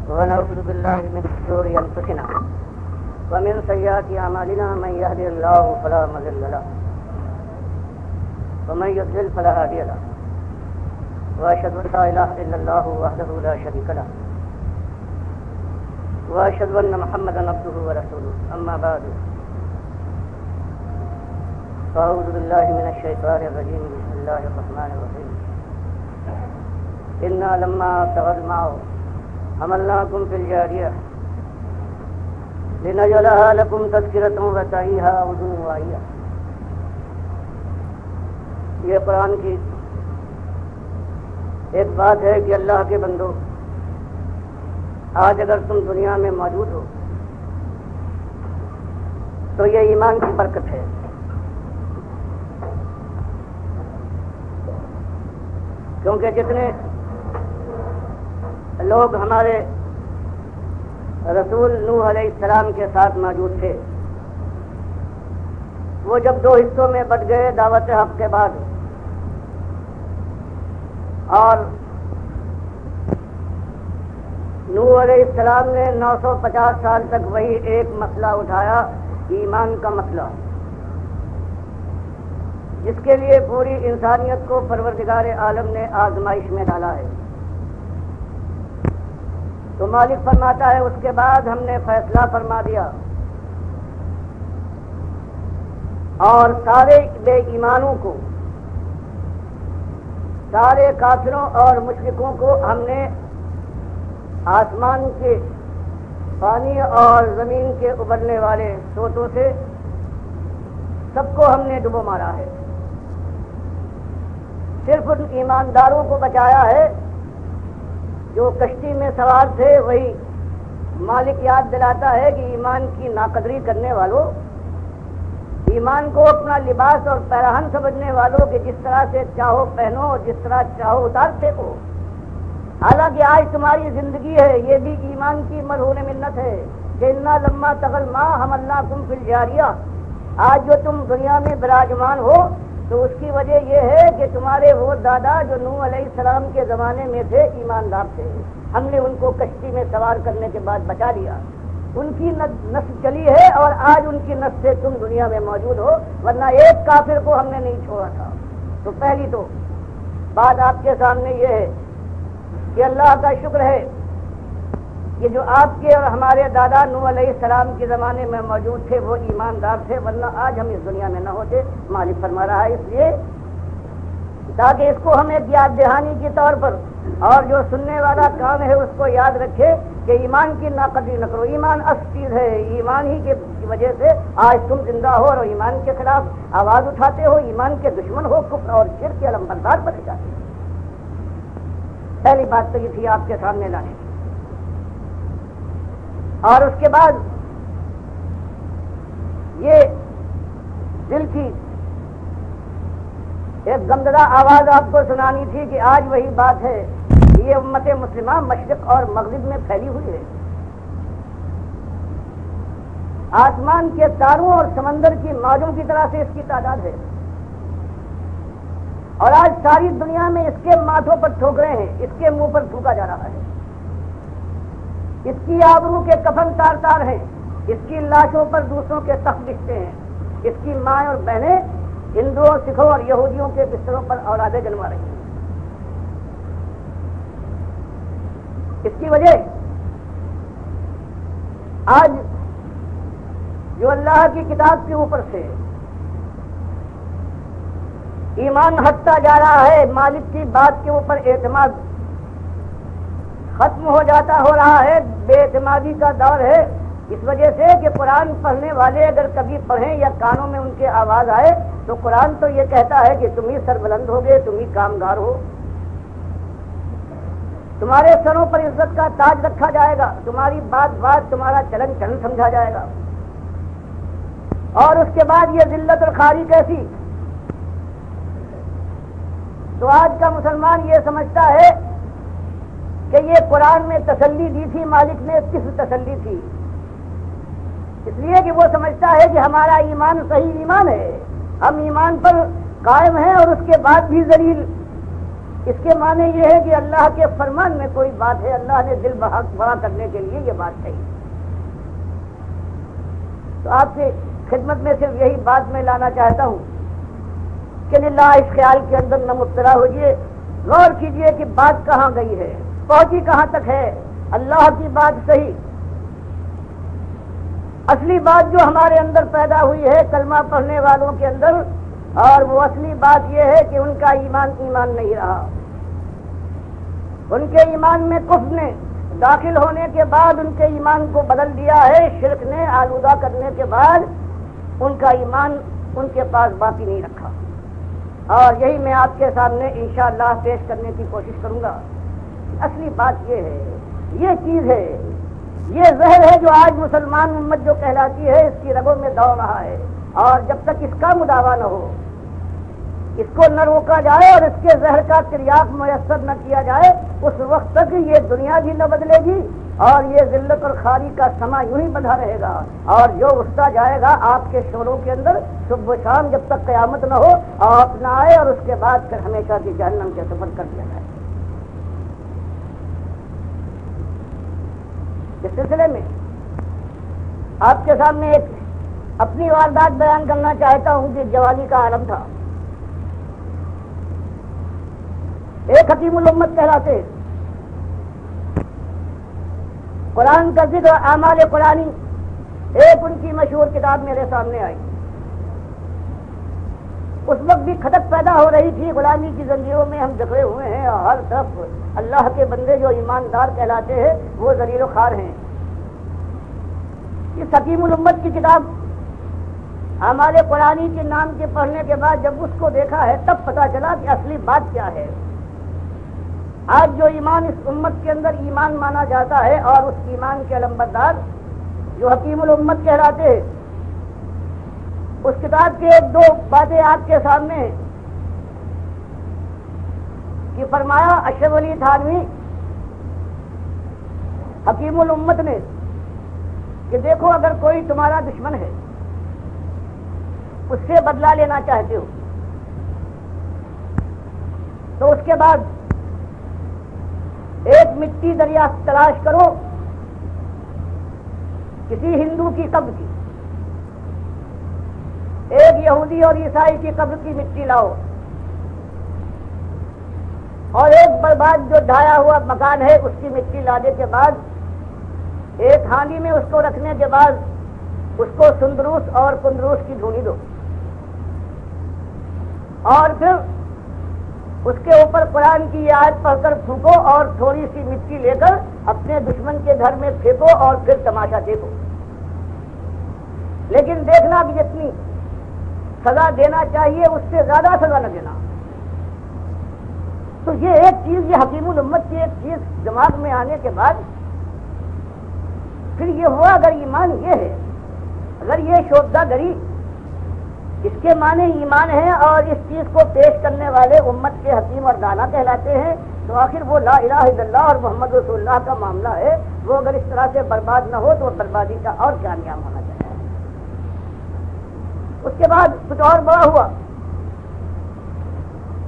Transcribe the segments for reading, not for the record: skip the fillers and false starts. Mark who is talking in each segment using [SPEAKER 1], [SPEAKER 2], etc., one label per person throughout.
[SPEAKER 1] ونعوذ بالله من شرور أنفسنا ومن سيئات أعمالنا من يهده الله فلا مضل له ومن يضلل فلا هادي له وأشهد أن لا إله إلا الله وحده لا شريك له وأشهد أن محمدا عبده ورسوله أما بعد فأعوذ بالله من الشيطان الرجيم بسم الله الرحمن الرحيم إنا لما طغى الماء حملناكم في الجارية لنجعلها لكم تذكرة وتعيها أذن واعية. یہ قرآن کی ایک بات ہے کہ اللہ کے بندو، آج اگر تم دنیا میں موجود ہو تو یہ ایمان کی برکت ہے. کیونکہ جتنے لوگ ہمارے رسول نوح علیہ السلام کے ساتھ موجود تھے، وہ جب دو حصوں میں بٹ گئے دعوت حق کے بعد، اور نوح علیہ السلام نے 950 سال تک وہی ایک مسئلہ اٹھایا، ایمان کا مسئلہ، جس کے لیے پوری انسانیت کو پروردگار عالم نے آزمائش میں ڈالا ہے. تو مالک فرماتا ہے اس کے بعد ہم نے فیصلہ فرما دیا اور سارے بے ایمانوں کو، سارے کافروں اور مشرکوں کو ہم نے آسمان کے پانی اور زمین کے ابلنے والے سوتوں سے سب کو ہم نے ڈبو مارا ہے. صرف ان ایمانداروں کو بچایا ہے جو کشتی میں سوار تھے. وہی مالک یاد دلاتا ہے کہ ایمان کی ناقدری کرنے والوں، ایمان کو اپنا لباس اور پیراہن سمجھنے والوں کہ جس طرح سے چاہو پہنو اور جس طرح چاہو اتار پھینکو. حالانکہ آج تمہاری زندگی ہے، یہ بھی ایمان کی مرہون منت ہے کہ انا لما طغى الماء حملناكم في الجارية. آج جو تم دنیا میں براجمان ہو تو اس کی وجہ یہ ہے کہ تمہارے وہ دادا جو نوح علیہ السلام کے زمانے میں تھے ایماندار تھے، ہم نے ان کو کشتی میں سوار کرنے کے بعد بچا لیا. ان کی نسل چلی ہے اور آج ان کی نسل سے تم دنیا میں موجود ہو، ورنہ ایک کافر کو ہم نے نہیں چھوڑا تھا. تو پہلی تو بات آپ کے سامنے یہ ہے کہ اللہ کا شکر ہے کہ جو آپ کے اور ہمارے دادا نوح علیہ السلام کے زمانے میں موجود تھے وہ ایماندار تھے، ورنہ آج ہم اس دنیا میں نہ ہوتے. مالک فرما رہا ہے اس لیے تاکہ اس کو ہم ایک یاد دہانی کے طور پر اور جو سننے والا کام ہے اس کو یاد رکھے کہ ایمان کی ناقدری نہ کرو. ایمان اصل چیز ہے، ایمان ہی کی وجہ سے آج تم زندہ ہو اور ایمان کے خلاف آواز اٹھاتے ہو، ایمان کے دشمن ہو، کفر اور شرک کے علمبردار بنے جاتے ہو. پہلی بات تو یہ تھی آپ کے سامنے لانے کی. اور اس کے بعد یہ دل کی ایک گمزدہ آواز آپ کو سنانی تھی کہ آج وہی بات ہے. یہ امت مسلمہ مشرق اور مغرب میں پھیلی ہوئی ہے. آسمان کے تاروں اور سمندر کی موجوں کی طرح سے اس کی تعداد ہے، اور آج ساری دنیا میں اس کے ماتھوں پر ٹھوکرے ہیں، اس کے منہ پر تھوکا جا رہا ہے. اس کی آبرو کے کفن تار تار ہیں، اس کی لاشوں پر دوسروں کے تخت بچھتے ہیں. اس کی مائیں اور بہنیں ہندوؤں، سکھوں اور یہودیوں کے بستروں پر اولادیں جنما رہی ہیں. اس کی وجہ آج جو اللہ کی کتاب کے اوپر سے ایمان ہٹتا جا رہا ہے، مالک کی بات کے اوپر اعتماد ختم ہو جاتا ہو رہا ہے، بے اعتمادی کا دور ہے. اس وجہ سے کہ قرآن پڑھنے والے اگر کبھی پڑھیں یا کانوں میں ان کے آواز آئے تو قرآن تو یہ کہتا ہے کہ تم ہی سربلند ہوگے، تم ہی کامگار ہو، تمہارے سروں پر عزت کا تاج رکھا جائے گا، تمہاری بات بات، تمہارا چلن چلن سمجھا جائے گا. اور اس کے بعد یہ ذلت اور خواری کیسی؟ تو آج کا مسلمان یہ سمجھتا ہے کہ یہ قرآن میں تسلی دی تھی مالک نے، کس تسلی تھی؟ اس لیے کہ وہ سمجھتا ہے کہ ہمارا ایمان صحیح ایمان ہے، ہم ایمان پر قائم ہیں اور اس کے بعد بھی ذلیل اس کے معنی یہ ہے کہ اللہ کے فرمان میں کوئی بات ہے، اللہ نے دل بڑا کرنے کے لیے یہ بات کہی۔ تو آپ کی خدمت میں صرف یہی بات میں لانا چاہتا ہوں کہ للہ اس خیال کے اندر نہ مبتلا ہوئیے، غور کیجئے کہ بات کہاں گئی ہے، پہنچی کہاں تک ہے۔ اللہ کی بات صحیح، اصلی بات جو ہمارے اندر پیدا ہوئی ہے کلمہ پڑھنے والوں کے اندر، اور وہ اصلی بات یہ ہے کہ ان کا ایمان نہیں رہا۔ ان کے ایمان میں کفر نے داخل ہونے کے بعد ان کے ایمان کو بدل دیا ہے، شرک نے آلودہ کرنے کے بعد ان کا ایمان ان کے پاس باقی نہیں رکھا۔ اور یہی میں آپ کے سامنے انشاءاللہ پیش کرنے کی کوشش کروں گا۔ اصلی بات یہ ہے، یہ چیز ہے، یہ زہر ہے جو آج مسلمان امت جو کہلاتی ہے اس کی رگوں میں دوڑ رہا ہے، اور جب تک اس کا مداوع نہ ہو، اس کو نہ روکا جائے اور اس کے زہر کا تریاق میسر نہ کیا جائے، اس وقت تک یہ دنیا بھی نہ بدلے گی اور یہ ذلت اور خاری کا سما یوں ہی بندھا رہے گا، اور جو اٹھتا جائے گا آپ کے شوروں کے اندر صبح و شام جب تک قیامت نہ ہو آپ نہ آئے، اور اس کے بعد پھر ہمیشہ کی جہنم کے سفر کر دیا جائے۔ اس سلسلے میں آپ کے سامنے ایک اپنی واردات بیان کرنا چاہتا ہوں کہ جوانی کا عالم تھا، ایک حکیم الامت کہلاتے، قرآن کا ذکر اعمال قرآنی ایک ان کی مشہور کتاب میرے سامنے آئی۔ اس وقت بھی کھٹک پیدا ہو رہی تھی، غلامی کی زنجیروں میں ہم جکڑے ہوئے ہیں، اور ہر طرف اللہ کے بندے جو ایماندار کہلاتے ہیں وہ ذلیل و خوار ہیں۔ اس حکیم الامت کی کتاب اعمال قرآنی کے نام کے پڑھنے کے بعد جب اس کو دیکھا ہے تب پتہ چلا کہ اصلی بات کیا ہے۔ آج جو ایمان اس امت کے اندر ایمان مانا جاتا ہے اور اس ایمان کے علمبردار جو حکیم الامت کہلاتے ہیں، اس کتاب کے ایک دو باتیں آپ کے سامنے ہیں کہ فرمایا اشرف علی تھانوی حکیم الامت نے کہ دیکھو اگر کوئی تمہارا دشمن ہے اس سے بدلہ لینا چاہتے ہو تو اس کے بعد ایک مٹی دریافت تلاش کرو کسی ہندو کی قبر کی، ایک یہودی اور عیسائی کی قبر کی مٹی لاؤ، اور ایک برباد جو ڈھایا ہوا مکان ہے اس کی مٹی لانے کے بعد ایک ہانڈی میں اس کو رکھنے کے بعد اس کو سندروس اور کندروس کی دھونی دو، اور پھر اس کے اوپر قرآن کی یہ آیت پڑھ کر پھونکو اور تھوڑی سی مٹی لے کر اپنے دشمن کے گھر میں پھینکو اور پھر تماشا دیکھو، لیکن دیکھنا کہ جتنی سزا دینا چاہیے اس سے زیادہ سزا نہ دینا۔ تو یہ ایک چیز، یہ حکیم الامت کی ایک چیز دماغ میں آنے کے بعد پھر یہ ہوا اگر ایمان یہ ہے، اگر یہ شوبدہ گری اس کے معنی ایمان ہے اور اس چیز کو پیش کرنے والے امت کے حکیم اور دانا کہلاتے ہیں، تو آخر وہ لا الہ الا اللہ اور محمد رسول اللہ کا معاملہ ہے، وہ اگر اس طرح سے برباد نہ ہو تو بربادی کا اور کیا انجام ہونا چاہیے۔ اس کے بعد کچھ اور بڑا ہوا،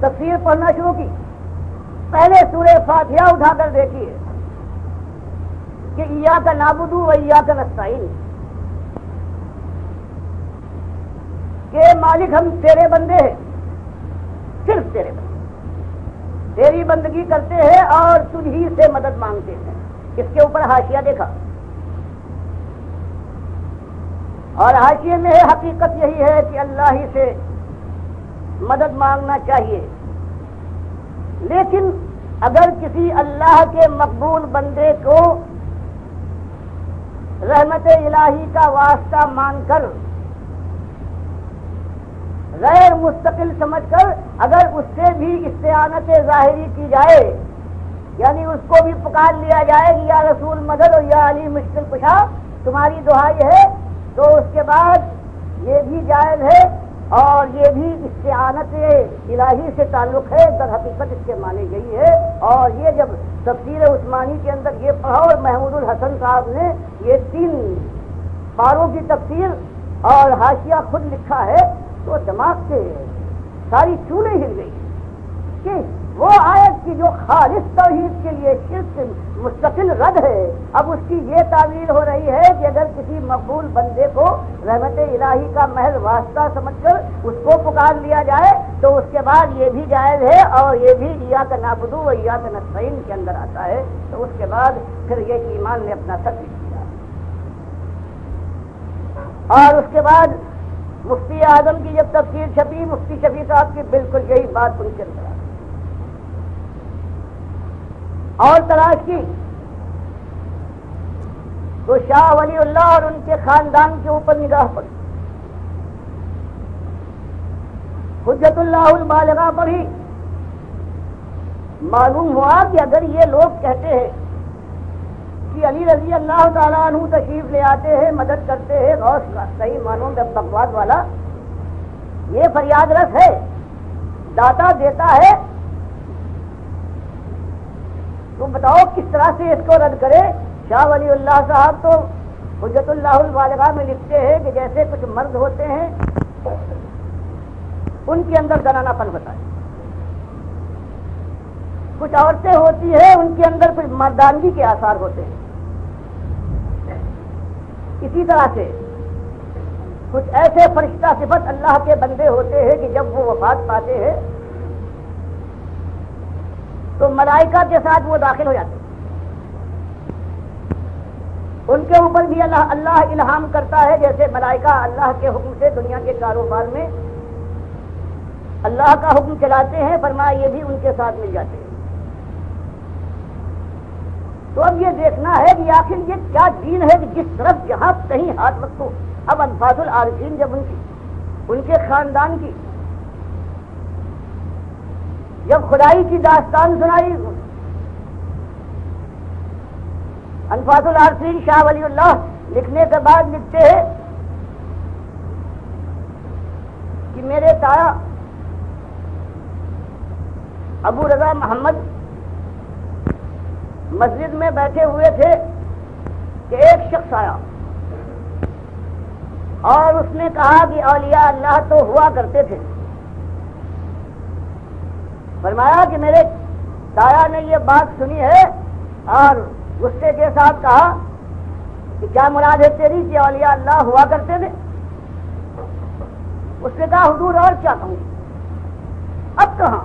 [SPEAKER 1] تفسیر پڑھنا شروع کی، پہلے سورہ فاتحہ اٹھا کر دیکھیے کہ ایاک نعبد و ایاک نستعین، کہ مالک ہم تیرے بندے ہیں، صرف تیرے بندے، تیری بندگی کرتے ہیں اور تجھ ہی سے مدد مانگتے ہیں۔ اس کے اوپر حاشیہ دیکھا، اور حاشیے میں حقیقت یہی ہے کہ اللہ ہی سے مدد مانگنا چاہیے، لیکن اگر کسی اللہ کے مقبول بندے کو رحمت الہی کا واسطہ مان کر غیر مستقل سمجھ کر اگر اس سے بھی استعانت ظاہری کی جائے، یعنی اس کو بھی پکار لیا جائے کہ یا رسول مدد اور یا علی مشکل کشا تمہاری دعائی ہے، تو اس کے بعد یہ بھی جائز ہے اور یہ بھی استعانت الہی سے تعلق ہے۔ در حقیقت اس کے معنی یہی ہے، اور یہ جب تفسیر عثمانی کے اندر یہ پڑھا اور محمود الحسن صاحب نے یہ 3 پاروں کی تفسیر اور حاشیہ خود لکھا ہے تو دماغ سے ساری چولیں ہل گئی کہ وہ آیت کی جو خالص توحید کے لیے شرک مستقل رد ہے، اب اس کی یہ تعویل ہو رہی ہے کہ اگر کسی مقبول بندے کو رحمت الہی کا محض واسطہ سمجھ کر اس کو پکار لیا جائے تو اس کے بعد یہ بھی جائز ہے، اور یہ بھی ایاک نعبد و ایاک نستعین کے اندر آتا ہے، تو اس کے بعد پھر یہ ایمان نے اپنا سر کیا۔ اور اس کے بعد مفتی اعظم کی جب تفسیر چھپی، مفتی شفیع صاحب کی بالکل یہی بات ان کے اندر اور تلاش کی تو شاہ ولی اللہ اور ان کے خاندان کے اوپر نگاہ پڑی، حجت اللہ البالغہ پڑھی، معلوم ہوا کہ اگر یہ لوگ کہتے ہیں کہ علی رضی اللہ تعالیٰ عنہ تشریف لے آتے ہیں، مدد کرتے ہیں، غوث کا صحیح معنوں میں بغواد والا، یہ فریاد رس ہے، داتا دیتا ہے، تو بتاؤ کس طرح سے اس کو رد کرے؟ شاہ ولی اللہ صاحب تو حجت اللہ البالغہ میں لکھتے ہیں کہ جیسے کچھ مرد ہوتے ہیں ان کے اندر زنانہ پن ہوتا ہے، کچھ عورتیں ہوتی ہیں ان کے اندر کچھ مردانگی کے آثار ہوتے ہیں، اسی طرح سے کچھ ایسے فرشتہ صفت اللہ کے بندے ہوتے ہیں کہ جب وہ وفات پاتے ہیں تو ملائکہ کے ساتھ وہ داخل ہو جاتے ہیں، ان کے اوپر بھی اللہ الہام کرتا ہے، جیسے ملائکہ اللہ کے حکم سے دنیا کے کاروبار میں اللہ کا حکم چلاتے ہیں، فرمایا یہ بھی ان کے ساتھ مل جاتے ہیں۔ تو اب یہ دیکھنا ہے کہ آخر یہ کیا دین ہے کہ جس طرف جہاں کہیں ہاتھ رکھو، اب انفاس العارفین جب ان کے خاندان کی جب خدائی کی داستان سنائی، انفاس العارفین شاہ ولی اللہ لکھنے کے بعد لکھتے ہیں کہ میرے تایا ابو رضا محمد مسجد میں بیٹھے ہوئے تھے کہ ایک شخص آیا اور اس نے کہا کہ اولیاء اللہ تو ہوا کرتے تھے، فرمایا کہ میرے دایا نے یہ بات سنی ہے اور غصے کے ساتھ کہا کہ کیا مراد ہے تیری کہ اولیاء اللہ ہوا کرتے تھے؟ اس نے کہا حضور اور کیا کہوں، اب کہاں؟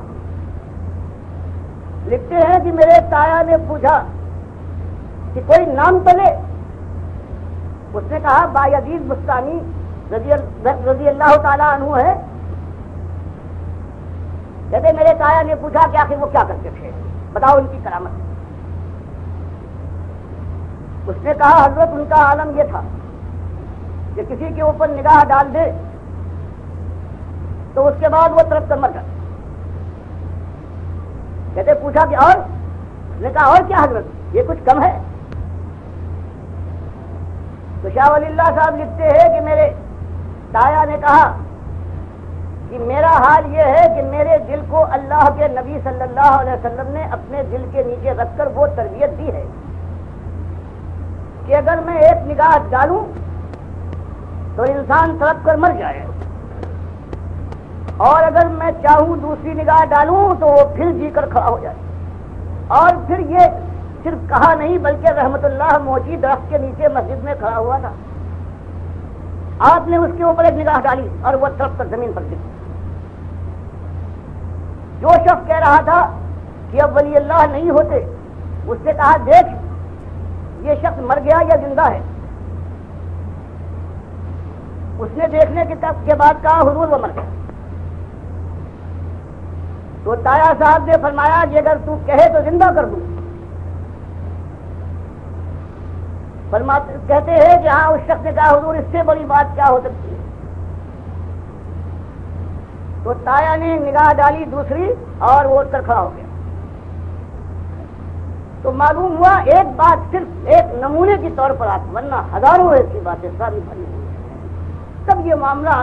[SPEAKER 1] لکھتے ہیں کہ میرے تایا نے پوچھا کہ کوئی نام تو لے، اس نے کہا بایزید بستانی رضی اللہ تعالیٰ عنہ ہے۔ کہتے میرے تایا نے پوچھا کہ آخر وہ کیا کرتے تھے، بتاؤ ان کی کرامت۔ اس نے کہا حضرت ان کا عالم یہ تھا کہ کسی کے اوپر نگاہ ڈال دے تو اس کے بعد وہ طرف کر مر جاتا۔ کہتے پوچھا کہ اور؟ اس نے کہا اور کیا حضرت، یہ کچھ کم ہے؟ تو شاہ ولی اللہ صاحب لکھتے ہیں کہ میرے تایا نے کہا کہ میرا حال یہ ہے کہ میرے دل کو اللہ کے نبی صلی اللہ علیہ وسلم نے اپنے دل کے نیچے رکھ کر وہ تربیت دی ہے کہ اگر میں ایک نگاہ ڈالوں تو انسان تڑپ کر مر جائے، اور اگر میں چاہوں دوسری نگاہ ڈالوں تو وہ پھر جی کر کھڑا ہو جائے۔ اور پھر یہ صرف کہا نہیں بلکہ رحمت اللہ موچی درخت کے نیچے مسجد میں کھڑا ہوا تھا، آپ نے اس کے اوپر ایک نگاہ ڈالی اور وہ تڑپ کر زمین پر گر۔ جو شخص کہہ رہا تھا کہ اب ولی اللہ نہیں ہوتے، اس سے کہا دیکھ یہ شخص مر گیا یا زندہ ہے؟ اس نے دیکھنے کے بعد کہا حضور وہ مر گیا۔ تو تایا صاحب نے فرمایا کہ اگر تو کہے تو زندہ کر دوں۔ کہتے ہیں کہ ہاں، اس شخص نے کہا حضور اس سے بڑی بات کیا ہو سکتی ہے؟ تو تایا نے نگاہ ڈالی دوسری اور وہ اٹھ کر کھڑا ہو گیا۔ تو معلوم ہوا ایک بات صرف ایک نمونے کے طور پر آپ، ورنہ ہزاروں ایسی باتیں ساری بھری ہوئی۔ تب یہ معاملہ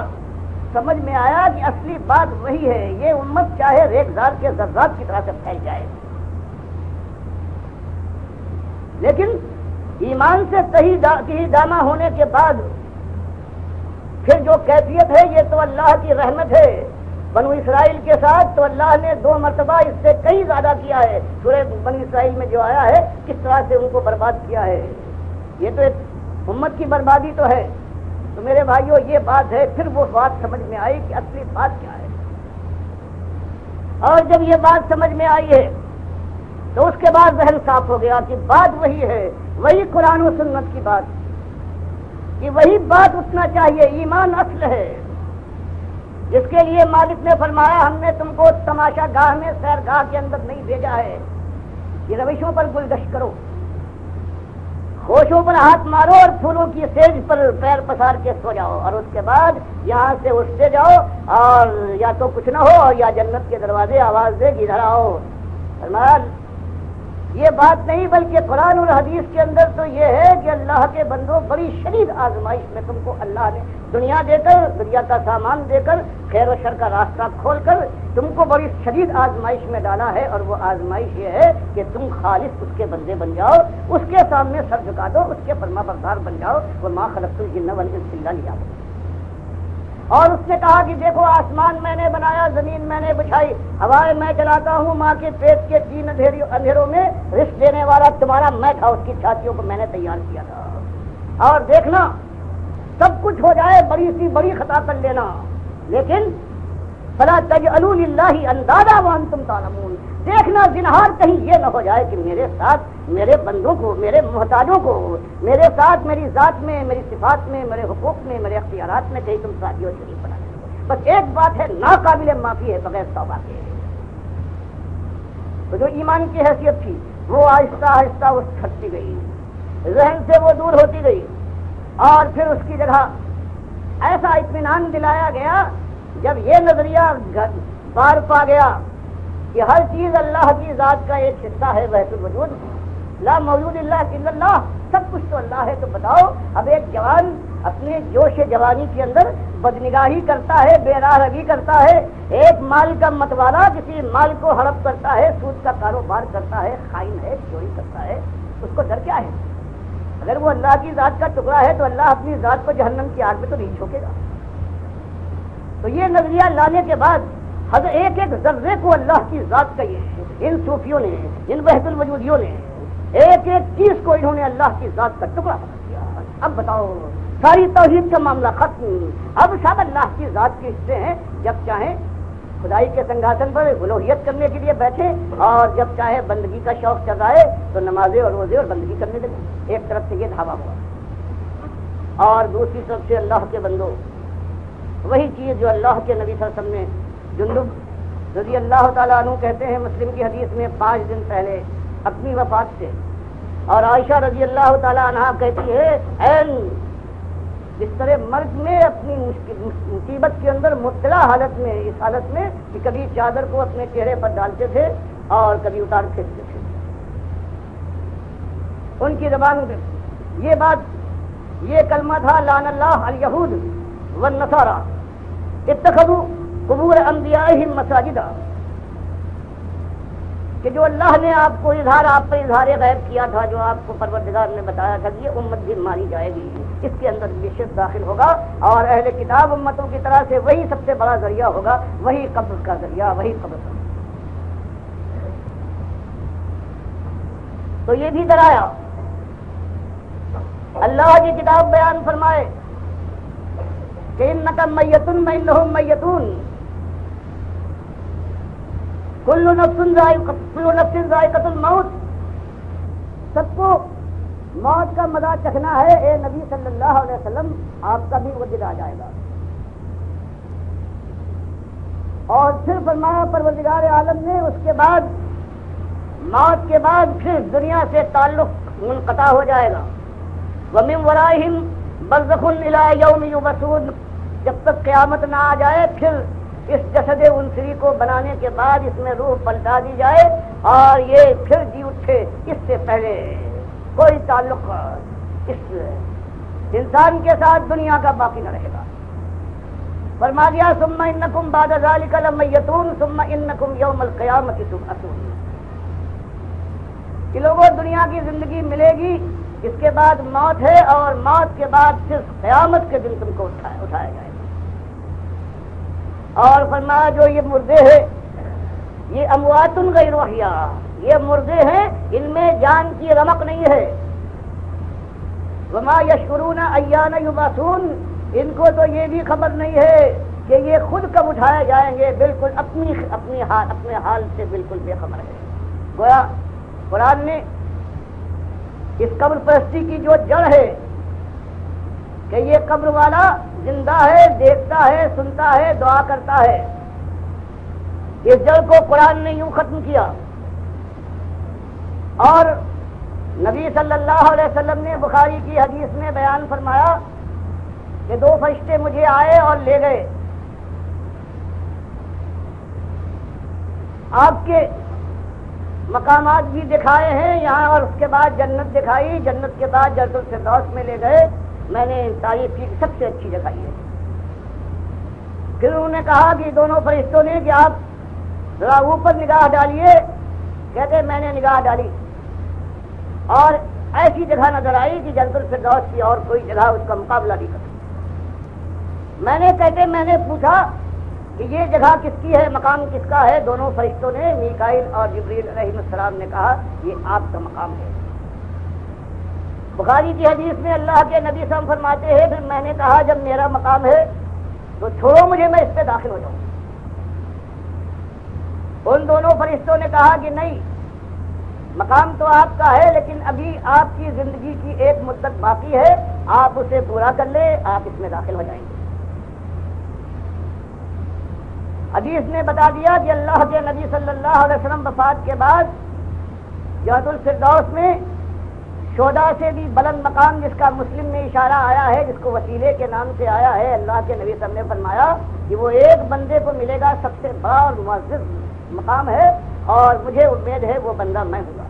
[SPEAKER 1] سمجھ میں آیا کہ اصلی بات وہی ہے، یہ امت چاہے ریگزار کے ذرات کی طرح سے پھیل جائے، لیکن ایمان سے کہیں دامہ ہونے کے بعد پھر جو کیفیت ہے یہ تو اللہ کی رحمت ہے بنو اسرائیل کے ساتھ تو اللہ نے 2 مرتبہ اس سے کئی زیادہ کیا ہے. سورہ بنو اسرائیل میں جو آیا ہے کس طرح سے ان کو برباد کیا ہے. یہ تو ایک امت کی بربادی تو ہے. تو میرے بھائیوں یہ بات ہے. پھر وہ بات سمجھ میں آئی کہ اصلی بات کیا ہے. اور جب یہ بات سمجھ میں آئی ہے تو اس کے بعد ذہن صاف ہو گیا کہ بات وہی ہے, وہی قرآن و سنت کی بات, کہ وہی بات اٹھنا چاہیے. ایمان اصل ہے جس کے لیے مالک نے فرمایا ہم نے تم کو تماشا گاہ میں سیر گاہ کے اندر نہیں بھیجا ہے کہ روشوں پر گلدشت کرو, خوشوں پر ہاتھ مارو اور پھولوں کی سیج پر پیر پسار کے سو جاؤ, اور اس کے بعد یہاں سے اٹھتے جاؤ اور یا تو کچھ نہ ہو یا جنت کے دروازے آواز دے ادھر آؤ. فرمایا یہ بات نہیں بلکہ قرآن اور حدیث کے اندر تو یہ ہے کہ اللہ کے بندوں بڑی شدید آزمائش میں تم کو اللہ نے دنیا دے کر, دنیا کا سامان دے کر, خیر و شر کا راستہ کھول کر تم کو بڑی شدید آزمائش میں ڈالا ہے. اور وہ آزمائش یہ ہے کہ تم خالص اس کے بندے بن جاؤ, اس کے سامنے سر جھکا دو, اس کے فرما بردار بن جاؤ. وما خلقت الجن والانس الا لیعبدون. اور اس نے کہا کہ دیکھو آسمان میں نے بنایا, زمین میں نے بچھائی, ہوائیں میں چلاتا ہوں, ماں کے پیٹ کے 3 اندھیروں میں رزق دینے والا تمہارا میں تھا, اس کی چھاتیوں کو میں نے تیار کیا تھا. اور دیکھنا سب کچھ ہو جائے, بڑی سی بڑی خطا کر لینا, لیکن فلا تجعلوا للہ اندادا وانتم تعلمون. دیکھنا زنہار کہیں یہ نہ ہو جائے کہ میرے ساتھ میرے بندوں کو, میرے محتاجوں کو, میرے ساتھ میری ذات میں, میری صفات میں, میرے حقوق میں, میرے اختیارات میں کہیں تم ساتھی و شریک بنا دو. بس ایک بات ہے ناقابل معافی ہے بغیر توبہ کے. تو جو ایمان کی حیثیت تھی وہ آہستہ آہستہ اس چھٹتی گئی, ذہن سے وہ دور ہوتی گئی, اور پھر اس کی جگہ ایسا اطمینان دلایا گیا جب یہ نظریہ بار پا گیا کہ ہر چیز اللہ کی ذات کا ایک حصہ ہے, وحدت الوجود, لا موجود اللہ الا اللہ, سب کچھ تو اللہ ہے. تو بتاؤ اب ایک جوان اپنے جوش جوانی کے اندر بدنگاہی کرتا ہے, بے راہ روی کرتا ہے, ایک مال کا متوالا کسی مال کو ہڑپ کرتا ہے, سود کا کاروبار کرتا ہے, خائن ہے, چوری کرتا ہے, اس کو ڈر کیا ہے؟ اگر وہ اللہ کی ذات کا ٹکڑا ہے تو اللہ اپنی ذات کو جہنم کی آگ میں تو نہیں چھوکے گا. تو یہ نظریہ لانے کے بعد ہر ایک ایک ذرے کو اللہ کی ذات کا یہ ان صوفیوں نے, ان وحدت الوجودیوں نے ایک ایک چیز کو انہوں نے اللہ کی ذات کا ٹکڑا بنا دیا. اب بتاؤ ساری توحید کا معاملہ ختم, اب سب اللہ کی ذات کے حصے ہیں. جب چاہیں خدائی کے سنگھاسن پر الوہیت کرنے کے لیے بیٹھے, اور جب چاہے بندگی کا شوق چلائے تو نمازیں اور روزے اور بندگی کرنے لگے. ایک طرف سے یہ دھاوا ہوا, اور دوسری طرف سے اللہ کے بندوں وہی چیز جو اللہ کے نبی صلی اللہ علیہ وسلم نے, جندب رضی اللہ تعالیٰ عنہ کہتے ہیں مسلم کی حدیث میں 5 دن پہلے اپنی وفات سے, اور عائشہ رضی اللہ تعالیٰ عنہ کہتی ہے این بستر مرگ میں اپنی مصیبت کے اندر مبتلا حالت میں, اس حالت میں کہ کبھی چادر کو اپنے چہرے پر ڈالتے تھے اور کبھی اتار پھینکتے تھے. ان کی زبان میں یہ بات, یہ کلمہ تھا لعن اللہ الیہود والنصارى اتخذوا قبور انبیائہم مساجدا, کہ جو اللہ نے آپ کو آپ پر اظہار غیب کیا تھا, جو آپ کو پروردگار نے بتایا تھا کہ یہ امت بھی ماری جائے گی, اس کے اندر یہ شرک داخل ہوگا, اور اہل کتاب امتوں کی طرح سے وہی سب سے بڑا ذریعہ ہوگا, وہی قبر کا ذریعہ, وہی قبر کا. تو یہ بھی ڈرایا. اللہ کی کتاب بیان فرمائے کہ انک میت وانہم میتون, کل نفس ذائقۃ الموت, سب کو موت کا مزہ چکھنا ہے. اے نبی صلی اللہ علیہ وسلم آپ کا بھی وجود آ جائے گا. اور پھر فرمایا پروردگار عالم نے اس کے بعد, موت کے بعد پھر دنیا سے تعلق منقطع ہو جائے گا. ومن ورائہم برزخ الی یوم یبعثون, جب تک قیامت نہ آ جائے پھر اس جسد انسری کو بنانے کے بعد اس میں روح پلٹا دی جائے اور یہ پھر جی اٹھے, اس سے پہلے کوئی تعلق اس انسان کے ساتھ دنیا کا باقی نہ رہے گا. فرما دیا ثم انکم بعد ذلک لمیتون ثم انکم یوم القیامۃ تبعثون, کہ لوگوں دنیا کی زندگی ملے گی, اس کے بعد موت ہے, اور موت کے بعد پھر قیامت کے دن تم کو اٹھایا جائے گا. اور فرمایا جو یہ مردے ہیں یہ اموات غیر احیاء، یہ مردے ہیں ان میں جان کی رمق نہیں ہے. وما یشعرون ایان یبعثون، ان کو تو یہ بھی خبر نہیں ہے کہ یہ خود کب اٹھائے جائیں گے، بالکل اپنے حال سے بالکل بے خبر ہے. گویا قرآن نے اس قبر پرستی کی جو جڑ ہے کہ یہ قبر والا زندہ ہے، دیکھتا ہے، سنتا ہے، دعا کرتا ہے، اس جڑ کو قرآن نے یوں ختم کیا. اور نبی صلی اللہ علیہ وسلم نے بخاری کی حدیث میں بیان فرمایا کہ 2 فرشتے مجھے آئے اور لے گئے. آپ کے مقامات بھی دکھائے ہیں یہاں، اور اس کے بعد جنت دکھائی، جنت کے بعد جنت الفردوس میں لے گئے. میں نے تعریف کی سب سے اچھی جگہ یہ ہے. پھر انہوں نے کہا کہ دونوں فرشتوں نے کہ آپ ذرا اوپر نگاہ ڈالیے. کہتے میں نے نگاہ ڈالی اور ایسی جگہ نظر آئی کہ جنت الفردوس کی اور کوئی جگہ اس کا مقابلہ نہیں کر سکتی. میں نے پوچھا کہ یہ جگہ کس کی ہے، مقام کس کا ہے؟ دونوں فرشتوں نے، میکائیل اور جبریل علیہ السلام نے کہا یہ آپ کا مقام ہے. بخاری کی حدیث میں اللہ کے نبی صلی اللہ علیہ وسلم فرماتے ہیں پھر میں نے کہا جب میرا مقام ہے تو چھوڑو مجھے، میں اس پہ داخل ہو جاؤں. ان دونوں فرشتوں نے کہا کہ نہیں، مقام تو آپ کا ہے لیکن ابھی آپ کی زندگی کی ایک مدت باقی ہے، آپ اسے پورا کر لیں، آپ اس میں داخل ہو جائیں گے. حدیث نے بتا دیا کہ اللہ کے نبی صلی اللہ علیہ وسلم وفات کے بعد جنت الفردوس میں شہداء سے بھی بلند مقام، جس کا مسلم میں اشارہ آیا ہے، جس کو وسیلے کے نام سے آیا ہے، اللہ کے نبی صلی اللہ علیہ وسلم نے فرمایا کہ وہ ایک بندے کو ملے گا سب سے بڑا اور معزز مقام ہے، اور مجھے امید ہے وہ بندہ میں ہوں گا.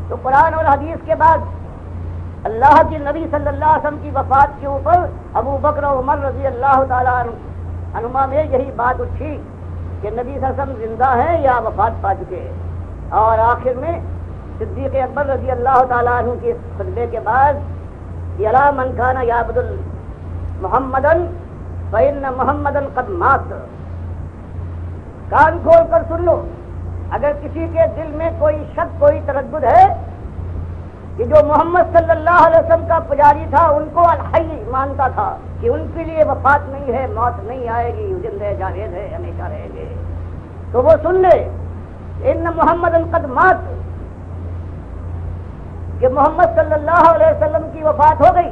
[SPEAKER 1] تو قرآن اور حدیث کے بعد اللہ کے نبی صلی اللہ علیہ وسلم کی وفات کے اوپر ابو بکر و عمر رضی اللہ تعالیٰ عنہما میں یہی بات اٹھی کہ نبی صلی اللہ علیہ وسلم زندہ ہیں یا وفات پا چکے ہیں. اور آخر میں صدیق اکبر رضی اللہ تعالیٰ عنہ کے خطبے کے بعد یلا من کان یعبد محمدن فإن محمدن قد مات. کان کھول کر سن لو، اگر کسی کے دل میں کوئی شک، کوئی تردد ہے کہ جو محمد صلی اللہ علیہ وسلم کا پجاری تھا ان کو الحی مانتا تھا کہ ان کے لیے وفات نہیں ہے، موت نہیں آئے گی، زندہ جاوید ہے، ہمیشہ رہیں گے، تو وہ سن لے ان محمد قد مات، کہ محمد صلی اللہ علیہ وسلم کی وفات ہو گئی.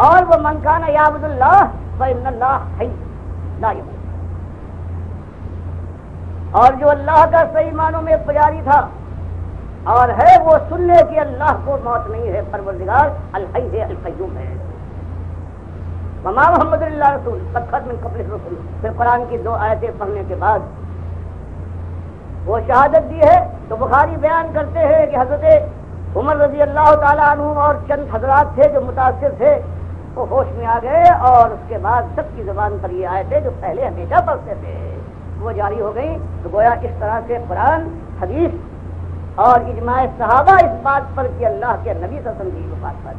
[SPEAKER 1] اور وہ من کان یعبد اللہ فإن اللہ حی لا یموت. اور جو اللہ کا صحیح معنوں میں پجاری تھا اور ہے وہ سن لے کہ اللہ کو موت نہیں ہے، پروردگار الحی ہے، القیوم ہے. وما محمد اللہ رسول قد خلت من قبلہ الرسل. پھر قرآن کی 2 آیتیں پڑھنے کے بعد وہ شہادت دی ہے. تو بخاری بیان کرتے ہیں کہ حضرت عمر رضی اللہ تعالیٰ عنہ اور چند حضرات تھے جو متاثر تھے، وہ ہوش میں آ گئے، اور اس کے بعد سب کی زبان پر یہ آیتیں جو پہلے ہمیشہ پڑھتے تھے وہ جاری ہو گئی. تو گویا اس طرح سے قرآن، حدیث اور اجماع صحابہ اس بات پر کہ اللہ کے نبی صلی اللہ علیہ وسلم کی وفات پر.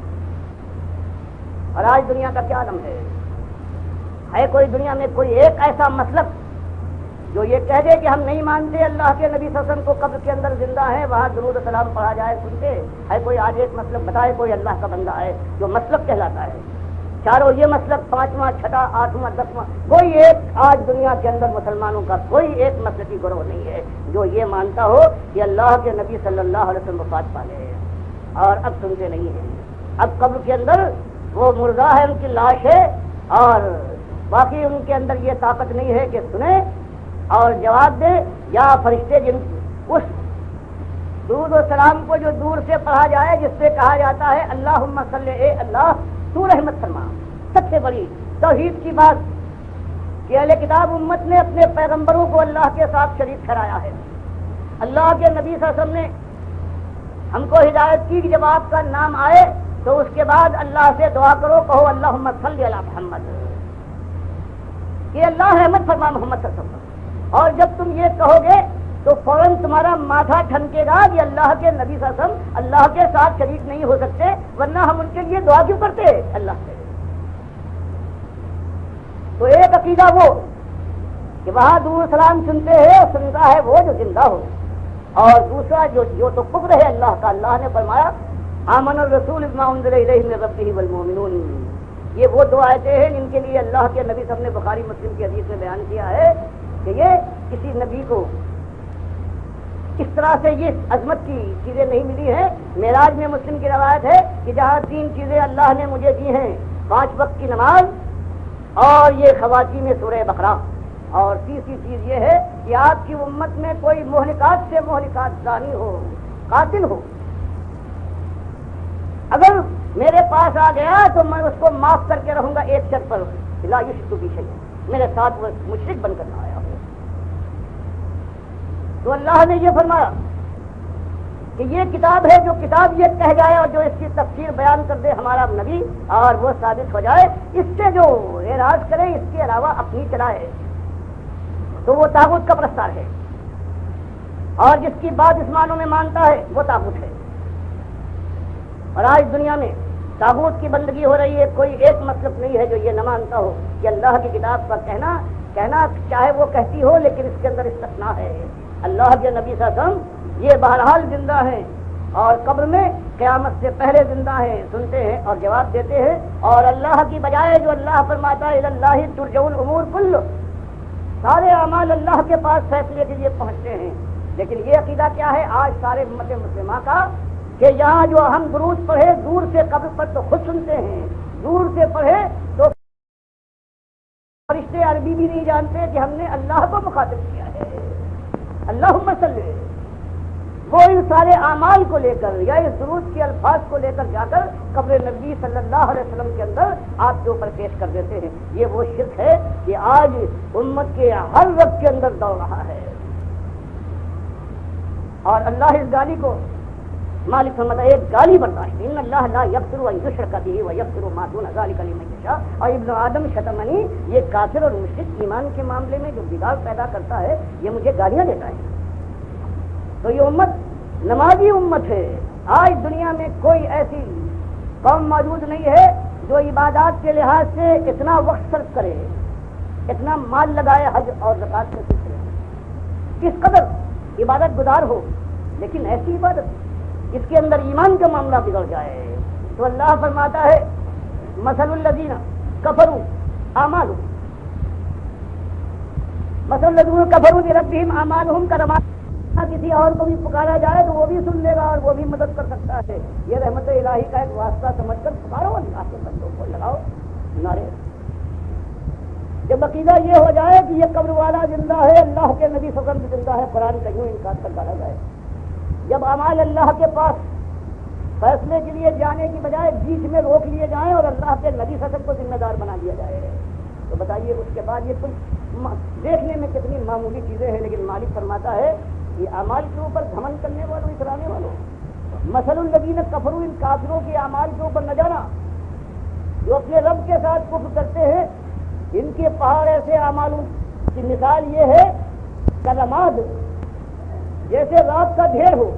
[SPEAKER 1] اور آج دنیا کا کیا عالم ہے کوئی دنیا میں کوئی ایک ایسا مسلک جو یہ کہہ دے کہ ہم نہیں مانتے اللہ کے نبی صلی اللہ علیہ وسلم کو قبر کے اندر زندہ ہے، وہاں درود و سلام پڑھا جائے سنتے ہے؟ کوئی آج ایک مسلک بتائے کوئی اللہ کا بندہ ہے جو مسلک کہلاتا ہے؟ چاروں یہ مسلک 5واں 6واں 8واں 10واں، کوئی ایک آج دنیا کے اندر مسلمانوں کا کوئی ایک مسلکی گروہ نہیں ہے جو یہ مانتا ہو کہ اللہ کے نبی صلی اللہ علیہ وسلم وفات پالے ہیں اور اب سنتے نہیں ہیں. اب قبر کے اندر وہ مردہ ہے، ان کی لاش ہے، اور باقی ان کے اندر یہ طاقت نہیں ہے کہ سنیں اور جواب دے، یا فرشتے جن اس درود و سلام کو جو دور سے پڑھا جائے جس سے کہا جاتا ہے اللہم صلی، اے اللہ تو رحمت فرما. سب سے بڑی توحید کی بات کہ اہل کتاب امت نے اپنے پیغمبروں کو اللہ کے ساتھ شریک ٹھہرایا ہے. اللہ کے نبی صلی اللہ علیہ وسلم نے ہم کو ہدایت کی کہ جب آپ کا نام آئے تو اس کے بعد اللہ سے دعا کرو، کہو اللہم صلی علی محمد، کہ اللہ رحمت فرما محمد صلی اللہ علیہ وسلم. اور جب تم یہ کہو گے تو فوراً تمہارا ماتھا ٹھنکے گا کہ اللہ کے نبی صلی اللہ علیہ وسلم اللہ کے ساتھ شریک نہیں ہو سکتے، ورنہ ہم ان کے لیے دعا کیوں کرتے اللہ سے. تو ایک عقیدہ وہ کہ وہاں دور سلام سنتے ہیں اور سنتا ہے وہ جو زندہ ہو، اور دوسرا جو تو کفر ہے اللہ کا. اللہ نے فرمایا آمن الرسول بما انزل الیہ من ربہ والمؤمنون. یہ وہ دو آیتیں ہیں جن کے لیے اللہ کے نبی صاحب نے بخاری مسلم کی حدیث میں بیان کیا ہے کہ یہ کسی نبی کو اس طرح سے یہ عظمت کی چیزیں نہیں ملی ہیں. معراج میں مسلم کی روایت ہے کہ جہاں 3 چیزیں اللہ نے مجھے دی ہیں، 5 وقت کی نماز اور یہ خواتین سورہ بقرہ، اور تیسری چیز یہ ہے کہ آپ کی امت میں کوئی مہلکات سے مہلکات زانی ہو، قاتل ہو، اگر میرے پاس آ گیا تو میں اس کو معاف کر کے رہوں گا ایک شرط پر، لا یشرک بی شیئا، میرے ساتھ وہ مشرک بن کر نہ آیا ہو. تو اللہ نے یہ فرمایا کہ یہ کتاب ہے، جو کتاب یہ کہہ جائے اور جو اس کی تفسیر بیان کر دے ہمارا نبی اور وہ ثابت ہو جائے، اس سے جو اعراض کرے اس کے علاوہ اپنی چلائے تو وہ طاغوت کا پرستار ہے، اور جس کی بات اس معنوں میں مانتا ہے وہ طاغوت ہے. اور آج دنیا میں طاغوت کی بندگی ہو رہی ہے. کوئی ایک مطلب نہیں ہے جو یہ نہ مانتا ہو کہ اللہ کی کتاب کا کہنا چاہے وہ کہتی ہو، لیکن اس کے اندر استثناء ہے. اللہ کے نبی صلی اللہ علیہ وسلم یہ بہرحال زندہ ہیں اور قبر میں قیامت سے پہلے زندہ ہیں، سنتے ہیں اور جواب دیتے ہیں. اور اللہ کی بجائے جو اللہ فرماتا ہے اللہ ترجع الامور کل، سارے اعمال اللہ کے پاس فیصلے کے لیے پہنچتے ہیں. لیکن یہ عقیدہ کیا ہے آج سارے امت مسلمہ کا کہ یہاں جو ہم درود پڑھے دور سے قبر پر تو خود سنتے ہیں، دور سے پڑھے تو فرشتے عربی بھی نہیں جانتے کہ ہم نے اللہ کو مخاطب کیا ہے. اللہم صلی، وہ ان سارے اعمال کو لے کر یا اس درود کے الفاظ کو لے کر جا کر قبر نبی صلی اللہ علیہ وسلم کے اندر آپ کے اوپر پیش کر دیتے ہیں. یہ وہ شرک ہے کہ آج امت کے ہر رب کے اندر دوڑ رہا ہے. اور اللہ اس گالی کو مالک فرماتا ہے ایک گالی برداشت، ان اللہ لا یغفر ان یشرک به ویغفر ما دون ذلک لمن یشاء. اور ابن آدم شتمنی، یہ کافر اور مشرک ایمان کے معاملے میں جو بگاڑ پیدا کرتا ہے یہ مجھے گالیاں دیتا ہے. تو یہ امت نمازی امت ہے. آج دنیا میں کوئی ایسی قوم موجود نہیں ہے جو عبادات کے لحاظ سے اتنا وقت صرف کرے، اتنا مال لگائے حج اور زکوٰۃ کے سلسلے میں، کس قدر عبادت گزار ہو، لیکن ایسی عبادت اس کے اندر ایمان کا معاملہ بگڑ جائے. تو اللہ فرماتا ہے مثل الذین کفروا اعمالهم، مثل الذین کفروا بربهم اعمالهم کرماد. کسی اور کو بھی پکارا جائے تو وہ بھی سن لے گا اور وہ بھی مدد کر سکتا ہے. یہ رحمت الہی کا ایک واسطہ سمجھ کر پکارو، اللہ کے بندوں کو لگاؤ نعرے. جب عقیدہ یہ ہو جائے کہ یہ قبر والا زندہ ہے، اللہ کے نبی صلی اللہ علیہ وسلم زندہ ہے، قرآن کا یوں انکار کر ڈالا جائے. جب اعمال اللہ کے پاس فیصلے کے لیے جانے کی بجائے بیچ میں روک لیے جائیں اور اللہ کے نبی صلی اللہ علیہ وسلم کو ذمہ دار بنا دیا جائے، تو بتائیے اس کے بعد یہ کچھ دیکھنے میں کتنی معمولی چیزیں ہیں، لیکن مالک فرماتا ہے یہ اعمال کے اوپر گھمنڈ کرنے والوں، اترانے والوں، مثل الذین کفروا، ان کافروں کے اعمال کے اوپر نہ جانا جو اپنے رب کے ساتھ کفر کرتے ہیں. ان کے پہاڑ ایسے اعمالوں کی مثال یہ ہے کلماد، جیسے رات کا ڈھیر ہو،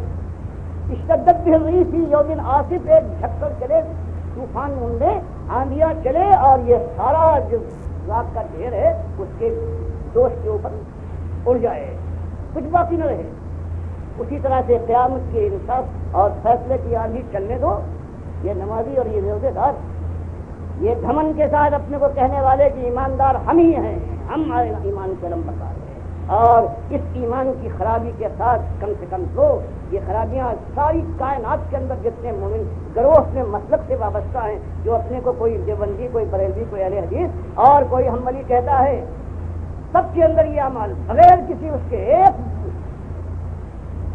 [SPEAKER 1] اشتدت بہ الريح فی یوم عاصف، ایک جھکڑ چلے، طوفان منڈے، آندھیاں چلے اور یہ سارا جو رات کا ڈھیر ہے اس کے دوش کے اوپر اڑ جائے، کچھ باقی نہ رہے. اسی طرح سے قیامت کے انصاف اور فیصلے کی آندھی چلنے دو. یہ نمازی اور یہ روزے دار، یہ گھمن کے ساتھ اپنے کو کہنے والے کہ ایماندار ہم ہی ہیں، ہم ایمان کے علمبردار ہیں، اور اس ایمان کی خرابی کے ساتھ کم سے کم دو یہ خرابیاں ساری کائنات کے اندر جتنے مومن گروہ اپنے مسلک سے وابستہ ہیں، جو اپنے کو کوئی دیوبندی، کوئی بریلوی، کوئی اہل حدیث اور کوئی حنبلی کہتا ہے، سب کے اندر یہ اعمال بغیر کسی اس کے ایک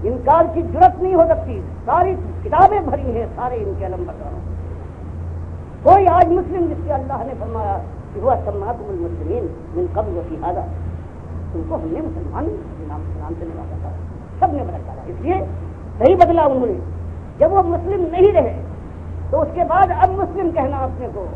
[SPEAKER 1] انکار کی جرت نہیں ہو سکتی. ساری کتابیں بھری ہیں سارے ان کے علمبرداروں. کوئی آج مسلم جس کے اللہ نے فرمایا کہ وہ سماکم المسلمین من قبل وفی هذا، تم کو ہم نے مسلمان نام سے نوازا تھا، سب نے بدل ڈالا. اس لیے صحیح بدلا انہوں نے. جب وہ مسلم نہیں رہے تو اس کے بعد اب مسلم کہنا اپنے کو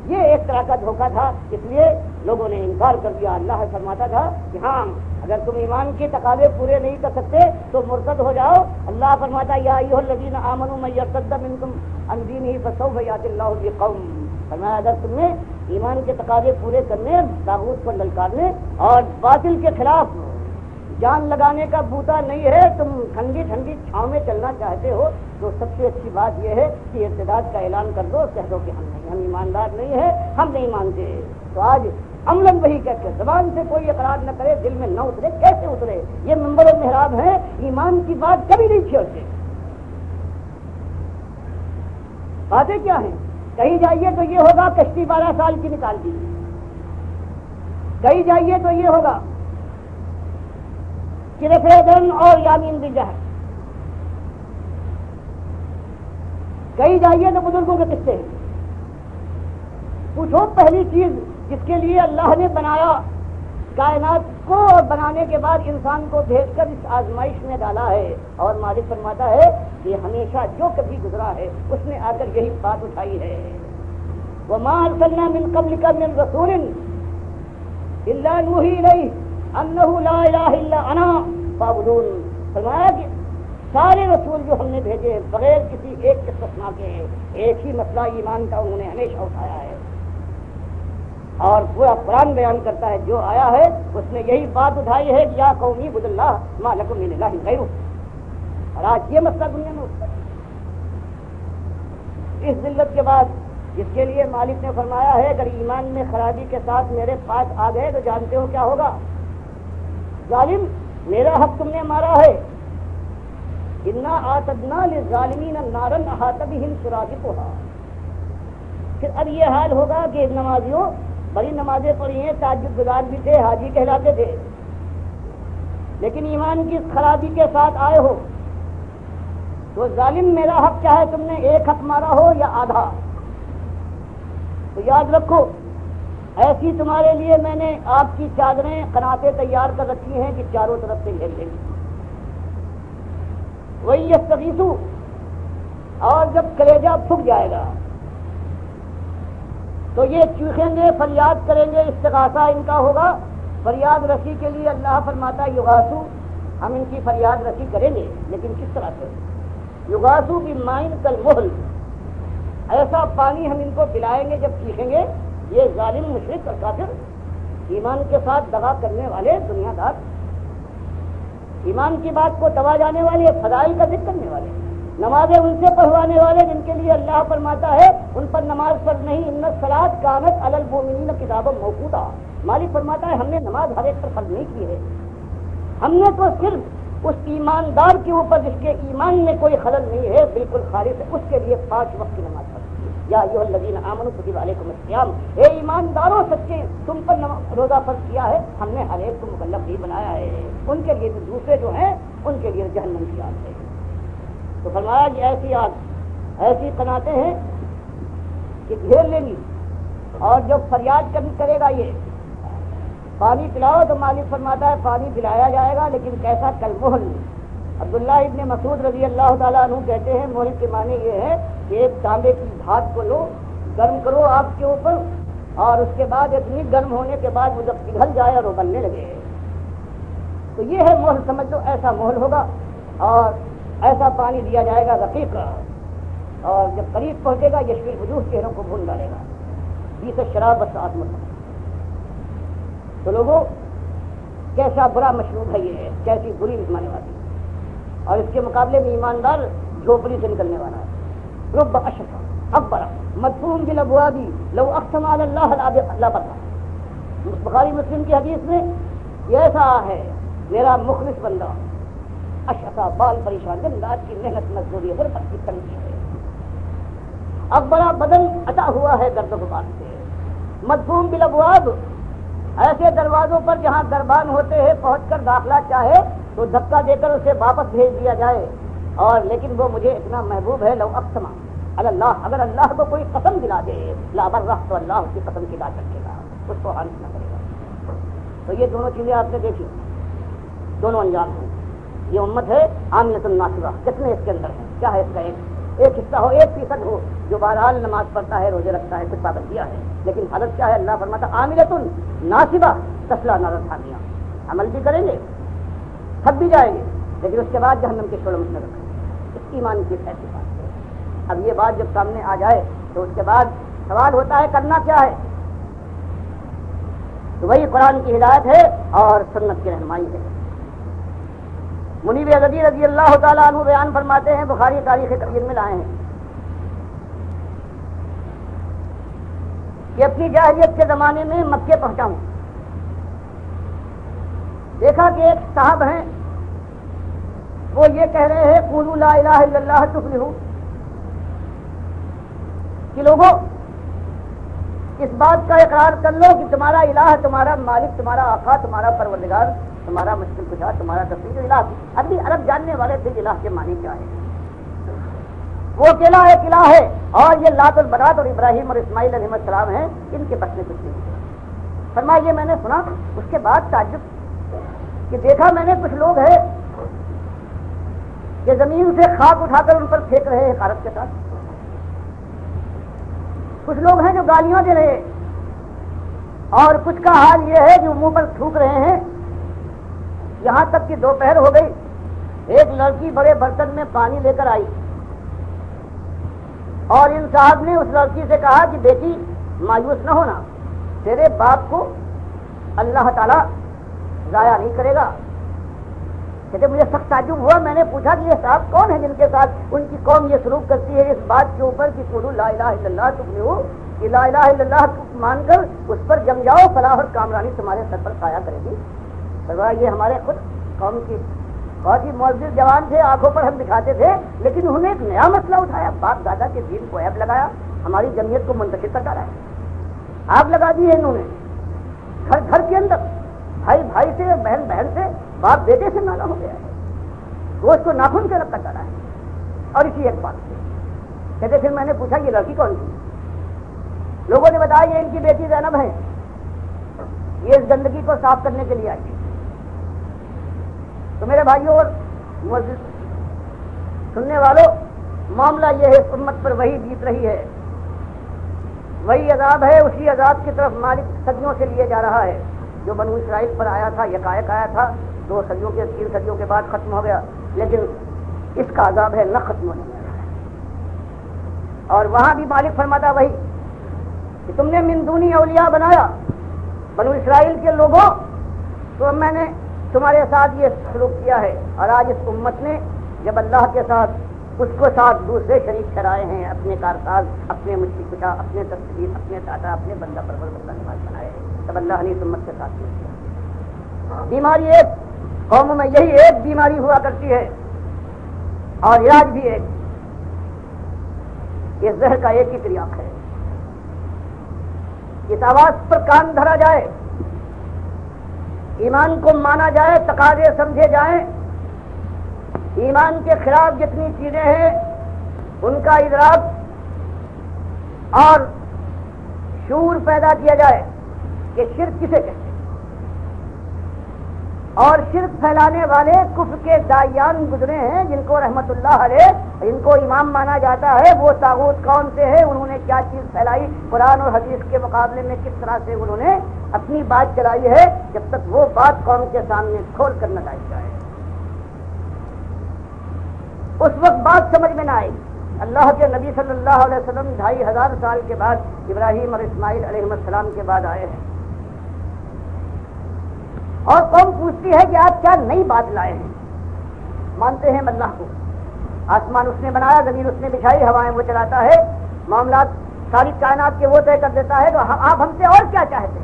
[SPEAKER 1] یہ ایک طرح کا دھوکہ تھا، اس لیے لوگوں نے انکار کر دیا. اللہ فرماتا تھا کہ ہاں اگر تم ایمان کے تقاضے پورے نہیں کر سکتے تو مرتد ہو جاؤ. اللہ فرماتا یا ایھا الذین آمنوا من یرتد منکم عن دینہ فسوف یأتی اللہ بقوم فرمایا اگر تم نے ایمان کے تقاضے پورے کرنے، طاغوت کو للکارنے اور باطل کے خلاف جان لگانے کا بوتا نہیں ہے، تم ٹھنڈی ٹھنڈی چھاؤں میں چلنا چاہتے ہو، تو سب سے اچھی بات یہ ہے کہ ارتداد کا اعلان کر دو، کہہ دو کہ ہم ایماندار نہیں ہیں، ہم نہیں مانتے۔ تو آج عملاً وہی کہہ کے زبان سے کوئی اقرار نہ کرے، دل میں نہ اترے، کیسے اترے؟ یہ منبر و محراب ہیں، ایمان کی بات کبھی نہیں چھوڑتے۔ باتیں کیا ہیں؟ کہیں جائیے تو یہ ہوگا کشتی 12 سال کی نکال دی، کہیں جائیے تو یہ ہوگا کہ ریفرنڈم اور یامین بالجہر، کہیں جائیے تو بزرگوں کے قصے ہیں۔ پوچھو پہلی چیز جس کے لیے اللہ نے بنایا کائنات کو، اور بنانے کے بعد انسان کو بھیج کر اس آزمائش میں ڈالا ہے، اور مالک فرماتا ہے کہ ہمیشہ جو کبھی گزرا ہے اس نے آ کر یہی بات اٹھائی ہے، وَمَا أَرْسَلْنَا مِن قَبْلِكَ مِن رَسُولٍ إِلَّا نُوحِي إِلَيْهِ أَنَّهُ لَا إِلَٰهَ إِلَّا أَنَا فَاعْبُدُونِ۔ فرمایا کہ سارے رسول جو ہم نے بھیجے ہیں بغیر کسی ایک استثناء کے ایک ہی مسئلہ ایمان کا انہوں نے ہمیشہ اٹھایا ہے، اور پورا قرآن بیان کرتا ہے جو آیا ہے اس نے یہی بات اٹھائی ہے کہ یا قومی اعبدوا اللہ ما لکم من الہ غیرہ، اور آج یہ مسئلہ دنیا میں اٹھتا ہے۔ اس ذلت کے بعد جس کے لیے مالک نے فرمایا ہے اگر ایمان میں خرابی کے ساتھ میرے پاس آ گئے تو جانتے ہو کیا ہوگا؟ ظالم میرا حق تم نے مارا ہے، انا اعتدنا للظالمین نارا احاط بہم سرادقها۔ پھر اب یہ حال ہوگا کہ نمازیوں بڑی نمازیں پڑھی ہیں، تہجد گزار بھی تھے، حاجی کہلاتے تھے، لیکن ایمان کی خرابی کے ساتھ آئے ہو تو ظالم میرا حق چاہے تم نے ایک حق مارا ہو یا آدھا، تو یاد رکھو ایسی تمہارے لیے میں نے آپ کی چادریں قناتیں تیار کر رکھی ہیں کہ چاروں طرف سے گھیر لیں گی۔ وہی یستغیثوا، اور جب کلیجہ پھک جائے گا تو یہ چیخیں گے، فریاد کریں گے، استغاثہ ان کا ہوگا۔ فریاد رسی کے لیے اللہ فرماتا ہے یغاثو، ہم ان کی فریاد رسی کریں گے، لیکن کس طرح سے؟ یغاثو بماء کالمہل، ایسا پانی ہم ان کو پلائیں گے جب چیخیں گے۔ یہ ظالم مشرک اور کافر، ایمان کے ساتھ دغا کرنے والے دنیا دار، ایمان کی بات کو دبا جانے والے، فضائل کا ذکر کرنے والے، نمازیں ان سے پڑھوانے والے جن کے لیے اللہ فرماتا ہے ان پر نماز فرض نہیں، ان الصلاۃ کانت علی المؤمنین کتابا موقوتا۔ مالک فرماتا ہے ہم نے نماز ہر ایک پر فرض نہیں کی ہے، ہم نے تو صرف اس ایماندار کے اوپر جس کے ایمان میں کوئی خلل نہیں ہے، بالکل خالص ہے، اس کے لیے 5 وقت کی نماز فرض کی۔ یا ایھا الذین آمنوا کتب علیکم الصیام، اے ایمانداروں سچے تم پر روزہ فرض کیا ہے، ہم نے ہر ایک کو مکلف نہیں بنایا ہے، ان کے لیے بھی دوسرے جو ہیں ان کے لیے جہنم کی آگ ہے۔ تو فرمایا کہ ایسی آگ ایسی قناتیں ہیں کہ گھیر لیں گی، اور جب فریاد کرے گا یہ پانی پلاؤ تو مالک فرماتا ہے پانی پلایا جائے گا، لیکن کیسا؟ کالمہل۔ عبداللہ ابن مسعود رضی اللہ تعالیٰ عنہ کہتے ہیں مہل کے معنی یہ ہے کہ ایک تانبے کی دھات کو لو، گرم کرو آپ کے اوپر، اور اس کے بعد اتنی گرم ہونے کے بعد وہ جب پگھل جائے اور وہ بننے لگے، تو یہ ہے مہل، سمجھ لو ایسا مہل ہوگا، اور ایسا پانی دیا جائے گا رقیق، اور جب قریب پہنچے گا یشفی الوجوہ، چہروں کو بھون ڈالے گا، بیس شراب بساعت مطلب۔ تو لوگوں کیسا برا مشروب ہے یہ، کیسی بری مہمانی والی، اور اس کے مقابلے میں ایماندار جھوپڑی سے نکلنے والا ہے۔ رب اشفا اکبر مدفون بالابواب لو اقسم علی اللہ لا برا۔ بخاری مسلم کی حدیث میں یہ ایسا ہے میرا مخلص بندہ، اشفا بال پریشان، دن رات کی محنت مزدوری غربت کی تنگی ہے، اب بڑا بدن عطا ہوا ہے درد و غبار سے، مدفون بالابواب، ایسے دروازوں پر جہاں دربان ہوتے ہیں پہنچ کر داخلہ چاہے تو دھکا دے کر اسے واپس بھیج دیا جائے، اور لیکن وہ مجھے اتنا محبوب ہے، لو اقسم علی اللہ، اگر اللہ کو کوئی قسم دلا دے لا برہ، تو اللہ اس کی قسم کی ادا رکھے گا، اس کو حاصل نہ کرے گا۔ تو یہ دونوں چیزیں آپ نے دیکھی، دونوں انجام ہیں۔ یہ امت ہے عاملۃ الناصبہ، کتنے اس کے اندر ہیں؟ کیا ہے اس کا ایک حصہ ہو، 1% ہو جو بہرحال نماز پڑھتا ہے، روزے رکھتا ہے، کچھ پابندیاں ہیں، لیکن حالت کیا ہے؟ اللہ فرماتا عاملۃ الناصبہ تصلیٰ نارا حامیہ، عمل بھی کریں گے، تھک بھی جائیں گے، لیکن اس کے بعد جہنم کے شعلوں میں رکھیں گے۔ اس ایمان کی ایسی بات ہے۔ اب یہ بات جب سامنے آ جائے تو اس کے بعد سوال ہوتا ہے کرنا کیا ہے؟ تو وہی قرآن کی ہدایت ہے اور سنت کی رہنمائی ہے۔ منیب غزی رضی اللہ تعالیٰ عنہ بیان فرماتے ہیں، بخاری تاریخ کبیر میں لائے ہیں کہ اپنی جاہلیت کے زمانے میں مکے پہنچا ہوں، دیکھا کہ ایک صاحب ہیں وہ یہ کہہ رہے ہیں قولوا لا الہ الا اللہ تفلحوا، کہ لوگوں اس بات کا اقرار کر لو کہ تمہارا الہ، تمہارا مالک، تمہارا آقا، تمہارا پروردگار، تمہارا مشکل کشا، تمہارا تفریح الہ، ابھی عرب جاننے والے تھے الہ کے معنی کیا ہے، وہ اکیلا ایک الہ ہے، اور یہ لات البنات اور ابراہیم اور اسماعیل علیہ السلام ہیں، ان کے بس میں کچھ نہیں۔ فرمایا یہ میں نے سنا، اس کے بعد تعجب کہ دیکھا میں نے کچھ لوگ ہیں کہ زمین سے خاک اٹھا کر ان پر پھینک رہے ہیں حقارت کے ساتھ، کچھ لوگ ہیں جو گالیاں دے رہے ہیں، اور کچھ کا حال یہ ہے جو منہ پر تھوک رہے ہیں، یہاں تک کہ دوپہر ہو گئی، ایک لڑکی بڑے برتن میں پانی لے کر آئی، اور ان صاحب نے اس لڑکی سے کہا کہ بیٹی مایوس نہ ہونا، تیرے باپ کو اللہ تعالیٰ ضائع نہیں کرے گا۔ کہتے مجھے سخت تعجب ہوا، میں نے پوچھا کہ یہ صاحب کون ہے جن کے ساتھ ان کی قوم یہ سلوک کرتی ہے اس بات کے اوپر کہ قولوا لا الہ الا اللہ تفلحوا، کہ لا الہ الا اللہ مان کر اس پر جم جاؤ، فلاح اور کامرانی تمہارے سر پر سایہ کرے گی۔ فرمایا یہ ہمارے خود قوم کی بہت ہی معزز جوان تھے، آنکھوں پر ہم دکھاتے تھے، لیکن انہوں نے ایک نیا مسئلہ اٹھایا، باپ دادا کے دین کو عیب لگایا، ہماری جمعیت کو منتشر کر ڈالا ہے، آگ لگا دی ہے انہوں نے، گھر گھر کے اندر بھائی بھائی سے، بہن بہن سے، باپ بیٹے سے نالا ہو گیا ہے، گوشت کو ناخن سے رکھ کر ڈالا ہے۔ اور اسی ایک بات سے کہتے پھر میں نے پوچھا یہ لڑکی کون تھی؟ لوگوں نے بتایا یہ ان کی بیٹی زینب ہے، یہ اس گندگی کو صاف کرنے کے لیے آئی۔ تو میرے بھائیوں اور معزز سننے والوں، معاملہ یہ ہے، امت پر وہی بیت رہی ہے، وہی عذاب ہے، اسی عذاب کی طرف مالک صدیوں سے لیے جا رہا ہے، جو بنو اسرائیل پر آیا تھا، یکایک آیا تھا، 2 صدیوں کے 3 صدیوں کے بعد ختم ہو گیا، لیکن اس کا عذاب ہے نہ ختم ہونے والا ہے۔ اور وہاں بھی مالک فرماتا وہی کہ تم نے من دونی اولیاء بنایا بنو اسرائیل کے لوگوں، تو اب میں نے تمہارے ساتھ یہ سلوک کیا ہے، اور آج اس امت نے جب اللہ کے ساتھ اس کو ساتھ دوسرے شریک ٹھہرائے ہیں، اپنے کارساز، اپنے مشکل کشا، اپنے تصویر، اپنے دادا، اپنے بندہ پرور بندہ نماز بنائے، تب اللہ نے اس امت کے ساتھ کیا۔ بیماری ایک قوم میں یہی ایک بیماری ہوا کرتی ہے، اور علاج بھی ایک، یہ زہر کا ایک ہی طریقہ ہے، اس آواز پر کان دھرا جائے، ایمان کو مانا جائے، تقاضے سمجھے جائیں، ایمان کے خلاف جتنی چیزیں ہیں ان کا ادراک اور شعور پیدا کیا جائے کہ شرک کسے کہتے ہیں، اور شرک پھیلانے والے کفر کے داعیان گزرے ہیں جن کو رحمت اللہ علیہ، ان کو امام مانا جاتا ہے، وہ طاغوت کون سے ہیں، انہوں نے کیا چیز پھیلائی، قرآن اور حدیث کے مقابلے میں کس طرح سے انہوں نے اپنی بات چلائی ہے، جب تک وہ بات قوم کے سامنے کھول کر نہ لائی جائے اس وقت بات سمجھ میں نہ آئے گی۔ اللہ کے نبی صلی اللہ علیہ وسلم 2500 سال کے بعد ابراہیم اور اسماعیل علیہ السلام کے بعد آئے ہیں، اور قوم پوچھتی ہے کہ آپ کیا نئی بات لائے ہیں؟ مانتے ہیں اللہ کو، آسمان اس نے بنایا، زمین اس نے بچھائی، ہوائیں وہ چلاتا ہے، معاملات ساری کائنات کے وہ طے کر دیتا ہے، تو آپ ہم سے اور کیا چاہتے ہیں؟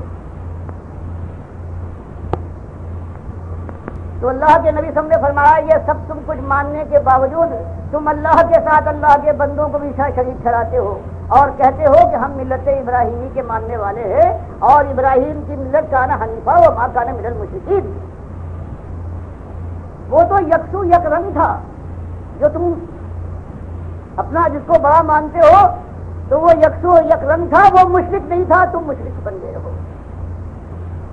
[SPEAKER 1] تو اللہ کے نبی صلی اللہ علیہ وسلم نے فرمایا یہ سب تم کچھ ماننے کے باوجود تم اللہ کے ساتھ اللہ کے بندوں کو بھی شریک ٹھہراتے ہو، اور کہتے ہو کہ ہم ملت ابراہیمی کے ماننے والے ہیں، اور ابراہیم کی ملت کان حنیفہ و ما کان من المشرکین، وہ تو یکسو یک رنگ تھا، جو تم اپنا جس کو بڑا مانتے ہو تو وہ یکسو یک رنگ تھا، وہ مشرک نہیں تھا، تم مشرک بن گئے ہو۔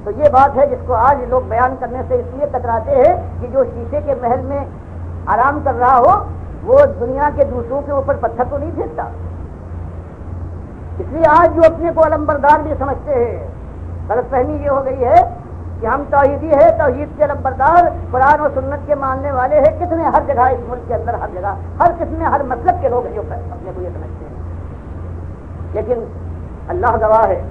[SPEAKER 1] تو یہ بات ہے جس کو آج لوگ بیان کرنے سے اس لیے کتراتے ہیں کہ جو شیشے کے محل میں آرام کر رہا ہو وہ دنیا کے دوسروں کے اوپر پتھر تو نہیں پھینکتا، اس لیے آج جو اپنے کو علمبردار بھی سمجھتے ہیں، غلط فہمی یہ ہو گئی ہے کہ ہم توحیدی ہے، توحید کے علمبردار، قرآن و سنت کے ماننے والے ہیں، کتنے ہر جگہ اس ملک کے اندر، ہر جگہ، ہر قسم میں، ہر مسلک کے لوگ ہیں جو اپنے کو یہ سمجھتے ہیں، لیکن اللہ گواہ ہے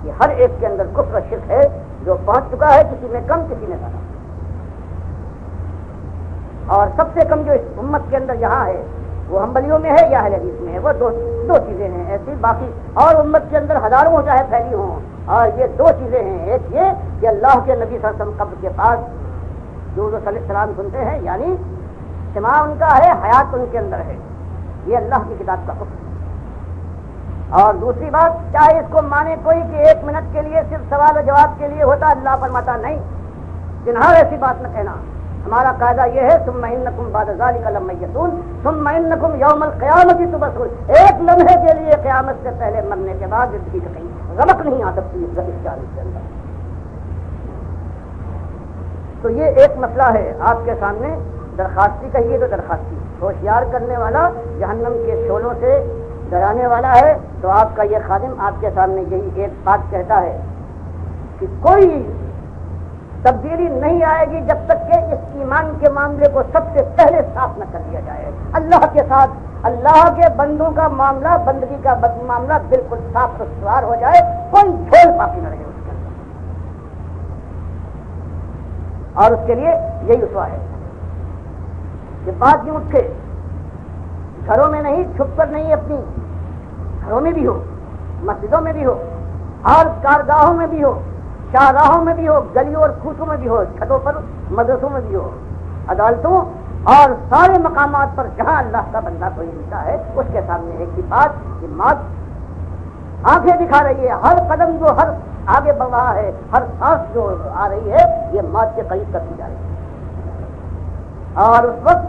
[SPEAKER 1] کہ ہر ایک کے اندر کفر و شرک ہے جو پہنچ چکا ہے، کسی میں کم کسی میں زیادہ. اور سب سے کم جو اس امت کے اندر یہاں ہے وہ حنبلیوں میں ہے یا اہل حدیث میں ہے. وہ دو چیزیں ہیں ایسی. باقی اور امت کے اندر ہزاروں چاہے پھیلی ہوں، اور یہ دو چیزیں ہیں. ایک یہ کہ اللہ کے نبی صلی اللہ علیہ وسلم قبر کے پاس جو صلی اللہ علیہ وسلم سنتے ہیں، یعنی سماع ان کا ہے، حیات ان کے اندر ہے. یہ اللہ کی کتاب کا حکم ہے. اور دوسری بات، چاہے اس کو مانے کوئی کہ 1 منٹ کے لیے صرف سوال و جواب کے لیے ہوتا، اللہ فرماتا نہیں، جنہاں ایسی بات نہ کہنا. ہمارا قاعدہ یہ ہے ثم انکم بعد ذلک لمیتون ثم انکم یوم القیامۃ تبعثون. ایک لمحے کے لیے قیامت سے پہلے مرنے کے بعد زندگی کا کہیں رمق نہیں آ سکتی اس جانب کے اندر. تو یہ ایک مسئلہ ہے آپ کے سامنے. درخواستی کہیے تو درخواستی، ہوشیار کرنے والا، جہنم کے شعلوں سے ڈرانے والا ہے. تو آپ کا یہ خادم آپ کے سامنے یہی ایک بات کہتا ہے کہ کوئی تبدیلی نہیں آئے گی جب تک کہ اس ایمان کے معاملے کو سب سے پہلے صاف نہ کر دیا جائے. اللہ کے ساتھ اللہ کے بندوں کا معاملہ، بندگی کا معاملہ بالکل صاف استوار ہو جائے، کوئی جھول باقی نہ رہے اس کے اندر. اور اس کے لیے یہی اسوا ہے کہ بات یوں اٹھے، گھروں میں نہیں، چھپ کر نہیں، اپنی گھروں میں بھی ہو، مسجدوں میں بھی ہو، اور کارگاہوں میں بھی ہو، شاہراہوں میں بھی ہو، گلیوں اور کوچوں میں بھی ہو، چھتوں پر، مدرسوں میں بھی ہو، عدالتوں اور سارے مقامات پر جہاں اللہ کا بندہ کوئی ملتا ہے اس کے سامنے ایک ہی بات کہ موت آنکھیں دکھا رہی ہے. ہر قدم جو ہر آگے بڑھ رہا ہے، ہر سانس جو آ رہی ہے، یہ موت کے قریب کرتی جا رہی ہے. اور اس وقت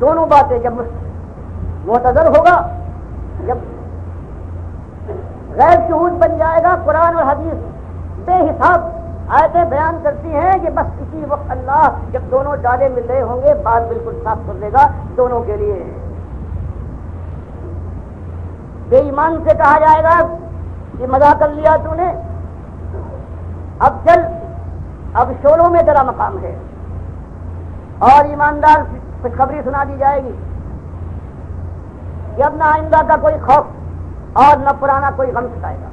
[SPEAKER 1] دونوں باتیں جب معتذر ہوگا، جب غیر شہود بن جائے گا، قرآن اور حدیث بے حساب آیتیں بیان کرتی ہیں کہ بس اسی وقت اللہ جب دونوں ڈالے مل رہے ہوں گے بات بالکل صاف کر دے گا دونوں کے لیے. بے ایمان سے کہا جائے گا کہ مزہ کر لیا تو نے، اب چل، اب شولوں میں تیرا مقام ہے. اور ایماندار خوشخبری سنا دی جائے گی کہ اب نہ آئندہ کا کوئی خوف اور نہ پرانا کوئی غم ستائے گا.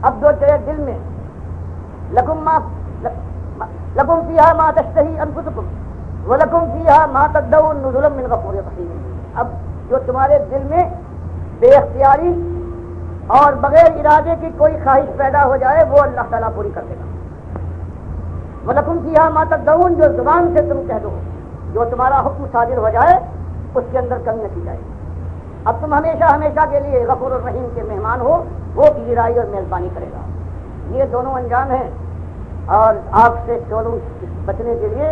[SPEAKER 1] اب جو تیرے دل میں لکم فیہا ما تشتہی انفسکم ولکم فیہا ما تدعون نزلا من غفور رحیم. اب جو تمہارے دل میں بے اختیاری اور بغیر ارادے کی کوئی خواہش پیدا ہو جائے وہ اللہ تعالیٰ پوری کر دے گا. وَلَكُمْ فِيهَا مَا تَدَّعُونَ جو زبان سے تم کہہ دو، جو تمہارا حکم صادر ہو جائے اس کے اندر کمی نہ کی جائے. اب تم ہمیشہ ہمیشہ کے لیے غفور الرحیم کے مہمان ہو، وہ پذیرائی اور مہربانی کرے گا. یہ دونوں انجام ہیں. اور آپ سے چوروں بچنے کے لیے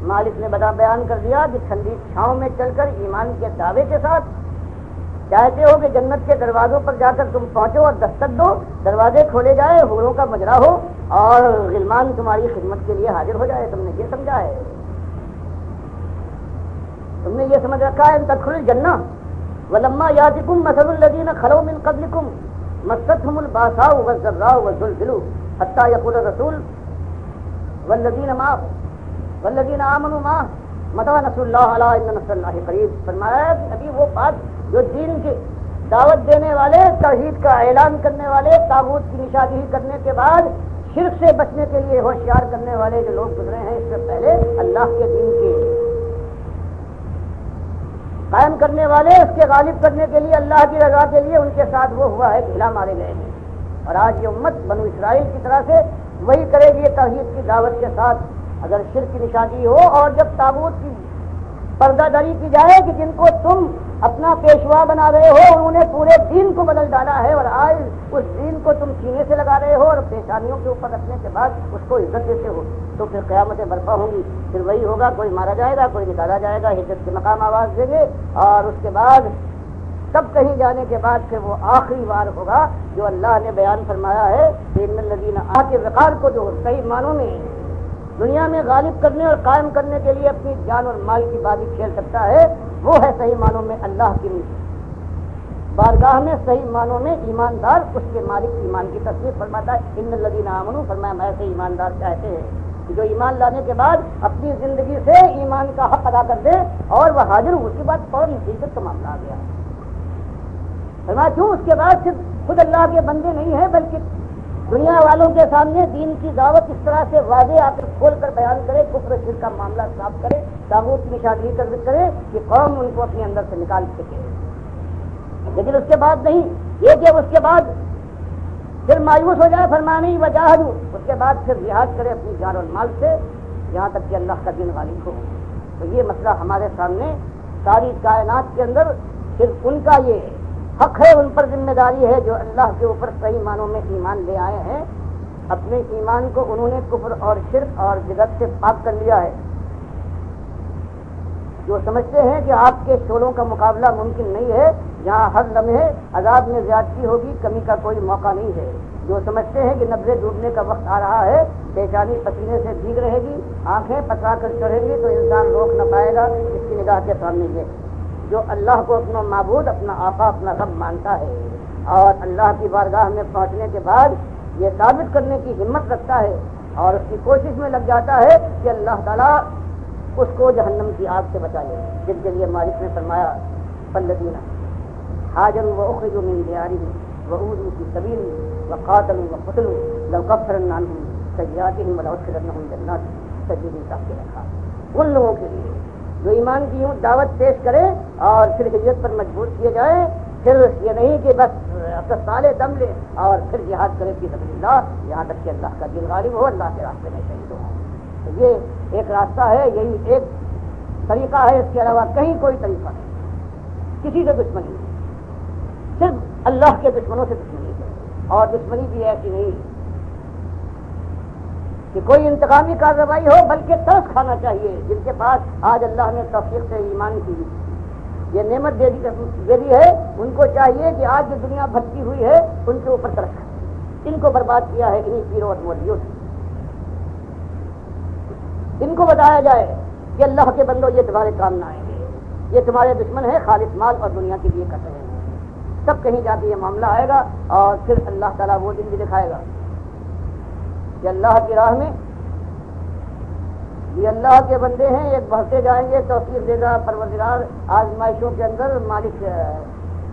[SPEAKER 1] مالک نے بیان کر دیا کہ ٹھنڈی چھاؤں میں چل کر ایمان کے دعوے کے ساتھ چاہتے ہو کہ جنت کے دروازوں پر جا کر تم پہنچو اور دستک دو، دروازے کھولے جائے، حوروں کا مجرا ہو اور غلمان تمہاری خدمت کے لیے حاضر ہو جائے. تم نے یہ سمجھا ہے، تم نے یہ سمجھ رکھا ہے تدخلوا الجنہ ولما یاتکم مثل الذین خلوا من قبلکم مستهم الباساء والضراء وزلزلوا حتى یقول الرسول والذین آمنوا معه متى نصر اللہ الا ان نصر اللہ قریب. فرمایا ابھی وہ بات جو دین کی دعوت دینے والے، توحید کا اعلان کرنے والے، طاغوت کی نشاندہی کرنے کے بعد شرک سے بچنے کے لیے ہوشیار کرنے والے جو لوگ گزرے ہیں اس سے پہلے اللہ کے دین کے قائم کرنے والے، اس کے غالب کرنے کے لیے، اللہ کی رضا کے لیے ان کے ساتھ وہ ہوا ہے کہ ہلا مارے گئے ہیں. اور آج یہ امت بنو اسرائیل کی طرح سے وہی کرے گی توحید کی دعوت کے ساتھ اگر شرک کی نشانی ہو. اور جب طاغوت کی پردہ داری کی جائے کہ جن کو تم اپنا پیشوا بنا رہے ہو، انہوں نے پورے دین کو بدل ڈالا ہے اور آج اس دین کو تم سینے سے لگا رہے ہو اور پیشانیوں کے اوپر رکھنے کے بعد اس کو عزت دیتے ہو، تو پھر قیامتیں برپا ہوں گی. پھر وہی ہوگا، کوئی مارا جائے گا، کوئی نکالا جائے گا، ہجرت کے مقام آواز دیں گے اور اس کے بعد سب کہیں جانے کے بعد پھر وہ آخری وار ہوگا جو اللہ نے بیان فرمایا ہے کہ ان الذین کے وقار کو جو صحیح معنوں میں دنیا میں غالب کرنے اور قائم کرنے کے لیے اپنی جان اور مال کی بازی کھیل سکتا ہے، وہ ہے صحیح معنوں میں اللہ کی بارگاہ میں صحیح معنوں میں ایماندار. اس کے مالک ایمان کی تصدیق فرماتا ہے ان الذین آمنوا، فرمایا میں ایسے ایماندار چاہتے ہیں جو ایمان لانے کے بعد اپنی زندگی سے ایمان کا حق ادا کر دے اور وہ حاضر ہو. اس کے بعد فوراً حقیقت کا معاملہ آ گیا. فرمایا کیوں؟ اس کے بعد صرف خود اللہ کے بندے نہیں ہیں بلکہ دنیا والوں کے سامنے دین کی دعوت اس طرح سے واضح آ کر کھول کر بیان کرے، کفر شرک کا معاملہ صاف کرے، طاغوت کی نشاندہی کرے کہ قوم ان کو اپنے اندر سے نکال سکے۔ لیکن اس کے بعد نہیں یہ کہ اس کے بعد پھر مایوس ہو جائے، فرمانے وجاہدوا، اس کے بعد پھر جہاد کرے اپنی جان اور مال سے یہاں تک کہ اللہ کا دین غالب ہو۔ تو یہ مسئلہ ہمارے سامنے ساری کائنات کے اندر صرف ان کا یہ حق ہے، ان پر ذمہ داری ہے جو اللہ کے اوپر صحیح معنوں میں ایمان لے آئے ہیں، اپنے ایمان کو انہوں نے کفر اور شرک اور بدعت سے پاک کر لیا ہے۔ جو سمجھتے ہیں کہ آپ کے شعلوں کا مقابلہ ممکن نہیں ہے، جہاں ہر لمحے عذاب میں زیادتی ہوگی، کمی کا کوئی موقع نہیں ہے، جو سمجھتے ہیں کہ نبضیں ڈوبنے کا وقت آ رہا ہے، پیشانی پسینے سے بھیگ رہے گی، آنکھیں پترا کر چڑھیں گی تو انسان روک نہ پائے گا اس کی نگاہ کے سامنے یہ جو اللہ کو اپنا معبود، اپنا آقا، اپنا رب مانتا ہے اور اللہ کی بارگاہ میں پہنچنے کے بعد یہ ثابت کرنے کی ہمت رکھتا ہے اور اس کی کوشش میں لگ جاتا ہے کہ اللہ تعالیٰ اس کو جہنم کی آگ سے بچا لے، جن کے لیے مالک نے فرمایا فالذین ہاجروا واخرجوا من دیارہم وأوذوا فی سبیلی وقاتلوا وقتلوا لأکفرن عنہم سیئاتہم ولأدخلنہم جنات تجری من تحتہا الانہار۔ ان لوگوں کے لیے جو ایمان کی یوں دعوت پیش کرے اور پھر ہجرت پر مجبور کیے جائیں، پھر یہ نہیں کہ بس سالے دم لے اور پھر جہاد کرے فی سبیل اللہ یہاں تک کہ اللہ کا دین غالب ہو، اللہ کے راستے میں شہید ہو۔ تو یہ ایک راستہ ہے، یہی ایک طریقہ ہے، اس کے علاوہ کہیں کوئی طریقہ نہیں، کسی سے دشمنی نہیں، صرف اللہ کے دشمنوں سے دشمنی ہے، اور دشمنی بھی ایسی نہیں کہ کوئی انتقامی کارروائی ہو، بلکہ ترس کھانا چاہیے جن کے پاس آج اللہ نے توفیق سے ایمان کی یہ نعمت دے دی ہے، ان کو چاہیے کہ آج جو دنیا بھٹکی ہوئی ہے ان کے اوپر ترس کھائے، ان کو برباد کیا ہے انہی پیروں اور مولویوں نے۔ ان کو بتایا جائے کہ اللہ کے بندوں یہ تمہارے کام نہ آئیں گے، یہ تمہارے دشمن ہے، خالص مال اور دنیا کے لیے کر رہے ہیں، سب کہیں جا کے یہ معاملہ آئے گا اور پھر اللہ تعالیٰ وہ دن بھی دکھائے گا کہ اللہ کی راہ میں یہ اللہ کے بندے ہیں، ایک بڑھتے جائیں گے، توفیق دے گا پروردگار، آزمائشوں کے اندر مالک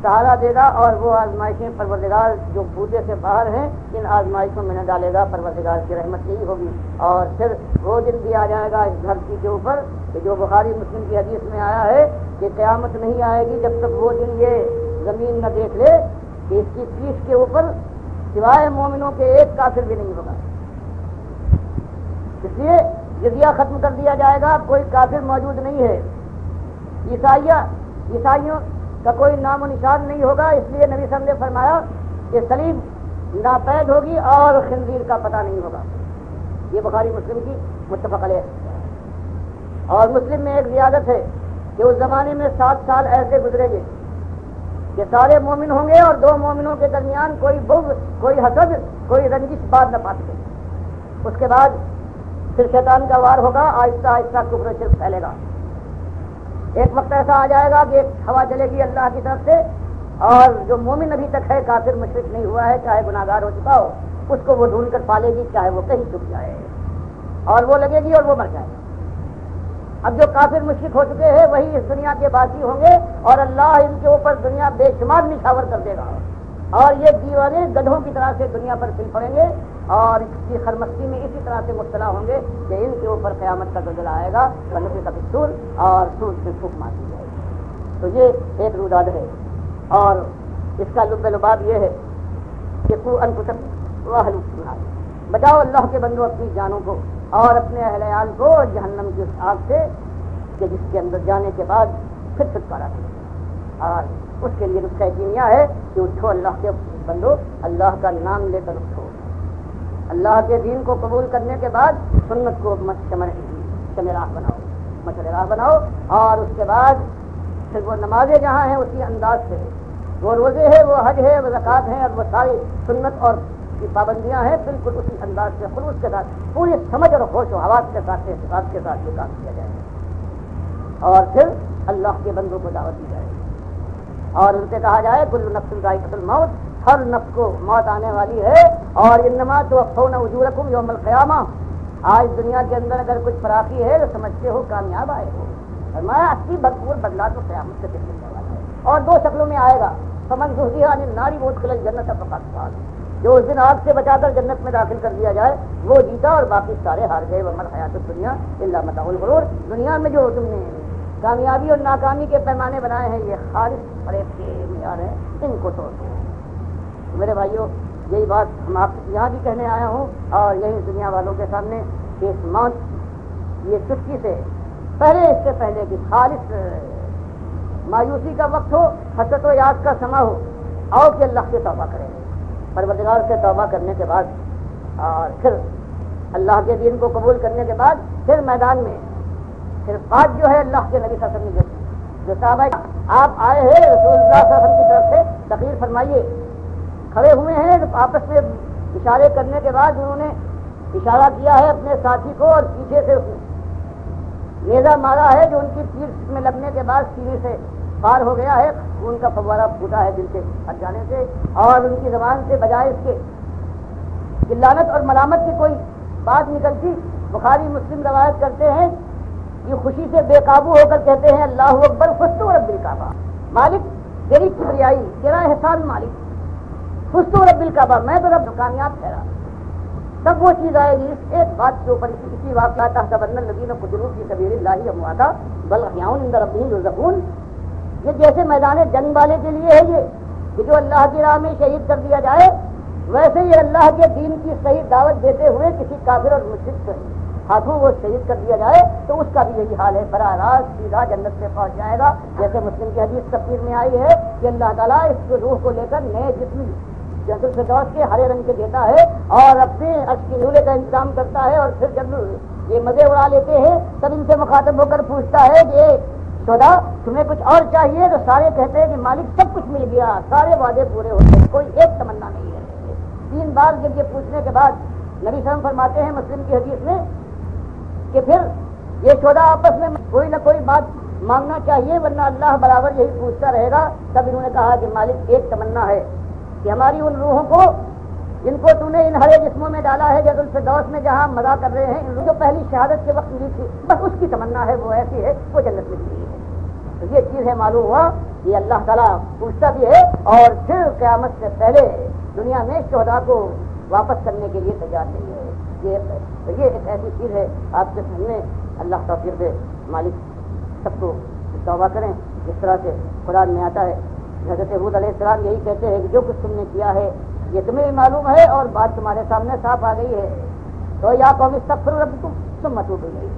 [SPEAKER 1] سہارا دے گا اور وہ آزمائشیں پروردگار جو بوتے سے باہر ہیں ان آزمائشوں میں نہ ڈالے گا، پروردگار کی رحمت یہی ہوگی۔ اور پھر وہ دن بھی آ جائے گا اس دھرتی کے اوپر کہ جو بخاری مسلم کی حدیث میں آیا ہے کہ قیامت نہیں آئے گی جب تک وہ دن یہ زمین نہ دیکھ لے کہ اس کی پیٹھ کے اوپر سوائے مومنوں کے ایک کافر بھی نہیں ہوگا، اس لیے جزیہ ختم کر دیا جائے گا، کوئی کافر موجود نہیں ہے، عیسائیوں کا کوئی نام و نشان نہیں ہوگا، اس لیے نبی صلی اللہ علیہ وسلم نے فرمایا کہ صلیب ناپید ہوگی اور خنزیر کا پتہ نہیں ہوگا۔ یہ بخاری مسلم کی متفق علیہ ہے۔ اور مسلم میں ایک زیادت ہے کہ اس زمانے میں 7 سال ایسے گزریں گے کہ سارے مومن ہوں گے اور 2 مومنوں کے درمیان کوئی بغض، کوئی حسد، کوئی رنجش بات نہ پاتے۔ اس کے بعد پھر شیطان کا وار ہوگا، آہستہ آہستہ کفر و شرک پھیلے گا۔ ایک وقت ایسا آ جائے گا کہ ایک ہوا چلے گی اللہ کی طرف سے اور جو مومن ابھی تک ہے کافر مشرک نہیں ہوا ہے، چاہے گناہگار ہو چکا ہو، اس کو وہ ڈھونڈ کر پالے گی، چاہے وہ کہیں چھپ جائے اور وہ لگے گی اور وہ مر جائے گا۔ اب جو کافر مشرک ہو چکے ہیں وہی اس دنیا کے باقی ہوں گے اور اللہ ان کے اوپر دنیا بے شمار نشاور کر دے گا اور یہ دیوانے گدھوں کی طرح سے دنیا پر پھل پڑیں گے اور اس کی خرمستی میں اسی طرح سے مبتلا ہوں گے کہ ان کے اوپر قیامت کا زلزلہ آئے گا، بنفے کا پستول اور سور سے پھونک مار دی جائے گی۔ تو یہ ایک روداد ہے اور اس کا لب لباب یہ ہے کہ قوا انفسکم واہلیکم نارا، بچاؤ اللہ کے بندوں اپنی جانوں کو اور اپنے اہل عیال کو جہنم کی اس آگ سے کہ جس کے اندر جانے کے بعد پھر چھٹکارا ملے گا۔ اور اس کے لیے نسخہ کیمیا ہے کہ اٹھو اللہ کے بندو، اللہ کا نام لے کر اٹھو، اللہ کے دین کو قبول کرنے کے بعد سنت کو راہ بناؤ اور اس کے بعد پھر وہ نمازیں جہاں ہیں اسی انداز سے، وہ روزے ہیں، وہ حج ہے، وہ زکوٰۃ ہیں اور وہ ساری سنت اور کی پابندیاں ہیں، بالکل اسی انداز سے خلوص کے ساتھ پوری سمجھ اور ہوش و حواس کے ساتھ احتساب کے ساتھ یہ کام کیا جائے اور پھر اللہ کے بندوں کو دعوت دی جائے اور ان سے کہا جائے کل نفس ذائقۃ الموت، ہر نفس کو موت آنے والی ہے اور انما توفون اجورکم یوم القیامہ۔ آج دنیا کے اندر اگر کچھ فراخی ہے تو سمجھتے ہو کامیاب آئے ہو، فرمایا اصلی بھرپور بدلہ تو قیامت سے ملنے والا ہے اور 2 شکلوں میں آئے گا۔ فمن زحزح عن النار وادخل الجنة فقد فاز، جو اس دن آگ سے بچا کر جنت میں داخل کر دیا جائے وہ جیتا اور باقی سارے ہار گئے۔ وما الحیات الدنیا الا متاع الغرور، دنیا میں جو تم نے کامیابی اور ناکامی کے پیمانے بنائے ہیں یہ خالص فریب کے معیار ہیں، ان کو توڑ دو۔ میرے بھائیوں، یہی بات ہم آپ یہاں بھی کہنے آیا ہوں اور یہی دنیا والوں کے سامنے کہ اس موت یہ چٹکی سے پہلے، اس سے پہلے کہ خالص مایوسی کا وقت ہو، حسرت و یاد کا سما ہو، آؤ کہ اللہ سے توبہ کریں، پروردگار سے توبہ کرنے کے بعد اور پھر اللہ کے دین کو قبول کرنے کے بعد پھر میدان میں پھر بات جو ہے اللہ کے نبی صلی اللہ علیہ وسلم جو صحابہ آپ آئے ہیں رسول اللہ صلی اللہ علیہ وسلم کی طرف سے تقریر فرمائیے، کھڑے ہوئے ہیں آپس میں اشارے کرنے کے بعد انہوں نے اشارہ کیا ہے اپنے ساتھی کو اور پیچھے سے نیزہ مارا ہے جو ان کی پیٹھ میں لگنے کے بعد سینے سے پار ہو گیا ہے، خون کا فوارہ پھوٹا ہے دل سے ہٹ جانے سے، اور ان کی زبان سے بجائے اس کے کہ لعنت اور ملامت کی کوئی بات نکلتی، بخاری مسلم روایت کرتے ہیں یہ خوشی سے بے قابو ہو کر کہتے ہیں اللہ اکبر فزت رب الکعبہ، مالک تیری کبریائی، تیرا احسان مالک، فزت رب الکعبہ، میں تو رب کامیاب ٹھہرا۔ تب وہ چیز آئے گی اس ایک بات کے اوپر، اسی واقعہ تحسبن الذین قتلوا فی سبیل اللہ امواتا بل احیاء عند ربہم یرزقون، یہ جیسے میدان جنگ والے کے لیے ہے یہ کہ جو اللہ کی راہ میں شہید کر دیا جائے، ویسے ہی اللہ کے دین کی صحیح دعوت دیتے ہوئے کسی کافر اور مشرک کے ہاتھوں وہ شہید کر دیا جائے تو اس کا بھی یہی حال ہے، براہ راست سیدھا جنت میں پہنچ جائے گا۔ جیسے مسلم کی حدیث تفسیر میں آئی ہے کہ اللہ تعالیٰ اس روح کو لے کر نئے جسم جنت الفردوس کے ہرے رنگ کے دیتا ہے اور اپنے عرش کی نورے کا انتظام کرتا ہے، اور پھر جب یہ مزے اڑا لیتے ہیں تب ان سے مخاطب ہو کر پوچھتا ہے کہ شہداء تمہیں کچھ اور چاہیے؟ تو سارے کہتے ہیں کہ مالک سب کچھ مل گیا، سارے وعدے پورے ہوتے، کوئی ایک تمنا نہیں ہے۔ 3 بار جب یہ پوچھنے کے بعد نبی صلی اللہ علیہ وسلم فرماتے ہیں مسلم کی حدیث میں کہ پھر یہ شہداء آپس میں کوئی نہ کوئی بات مانگنا چاہیے ورنہ اللہ برابر یہی پوچھتا رہے گا۔ تب انہوں نے کہا کہ مالک ایک تمنا ہے کہ ہماری ان روحوں کو جن کو تو نے ان ہرے جسموں میں ڈالا ہے جنت الفردوس میں جہاں مزہ کر رہے ہیں، ان جو پہلی شہادت کے وقت ملی تھی بس اس کی تمنا ہے، وہ ایسی ہے وہ جنت میں ملی ہے۔ تو یہ چیز ہے معلوم ہوا کہ اللہ تعالیٰ پوچھتا بھی ہے اور پھر قیامت سے پہلے دنیا میں شہداء کو واپس کرنے کے لیے تیار نہیں ہے۔ یہ ایک ایسی چیز ہے آپ کے سامنے، اللہ توفیق دے، مالک سب کو توبہ کریں۔ جس طرح سے قرآن میں آتا ہے حضرت حود علیہ السلام یہی کہتے ہیں کہ جو کچھ تم نے کیا ہے یہ تمہیں بھی معلوم ہے اور بات تمہارے سامنے صاف آ گئی ہے، تو یا قوم استغفروا ربکم ثم توبوا الیہ،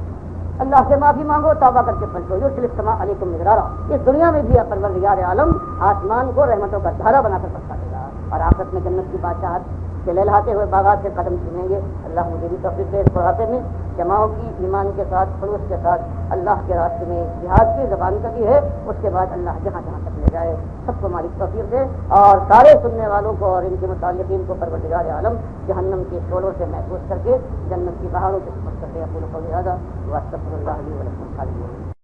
[SPEAKER 1] اللہ سے معافی مانگو، توبہ کر کے پلٹو، یرسل السماء علیکم مدرارا، اس دنیا میں بھی پروردگار عالم آسمان کو رحمتوں کا دھارا بنا کر برسا دے گا اور آخرت میں جنت کی بادشاہت سے لہلاتے ہوئے باغات سے قدم چومیں گے۔ اللہ مجھے بھی توفیق دے اس بڑھاپے میں جماعوں کی ایمان کے ساتھ خلوص کے ساتھ اللہ کے راستے میں جہاد کی زبان کا بھی ہے، اس کے بعد اللہ جہاں جہاں تک لے جائے سب کو مالک توفیق دے اور سارے سننے والوں کو اور ان کے متعلقین کو پروردگار عالم جہنم کے شعلوں سے محفوظ کر کے جنت کی بہاروں سے سپر کر دے۔ اقول قولی ھذا واستغفر اللہ لی ولکم۔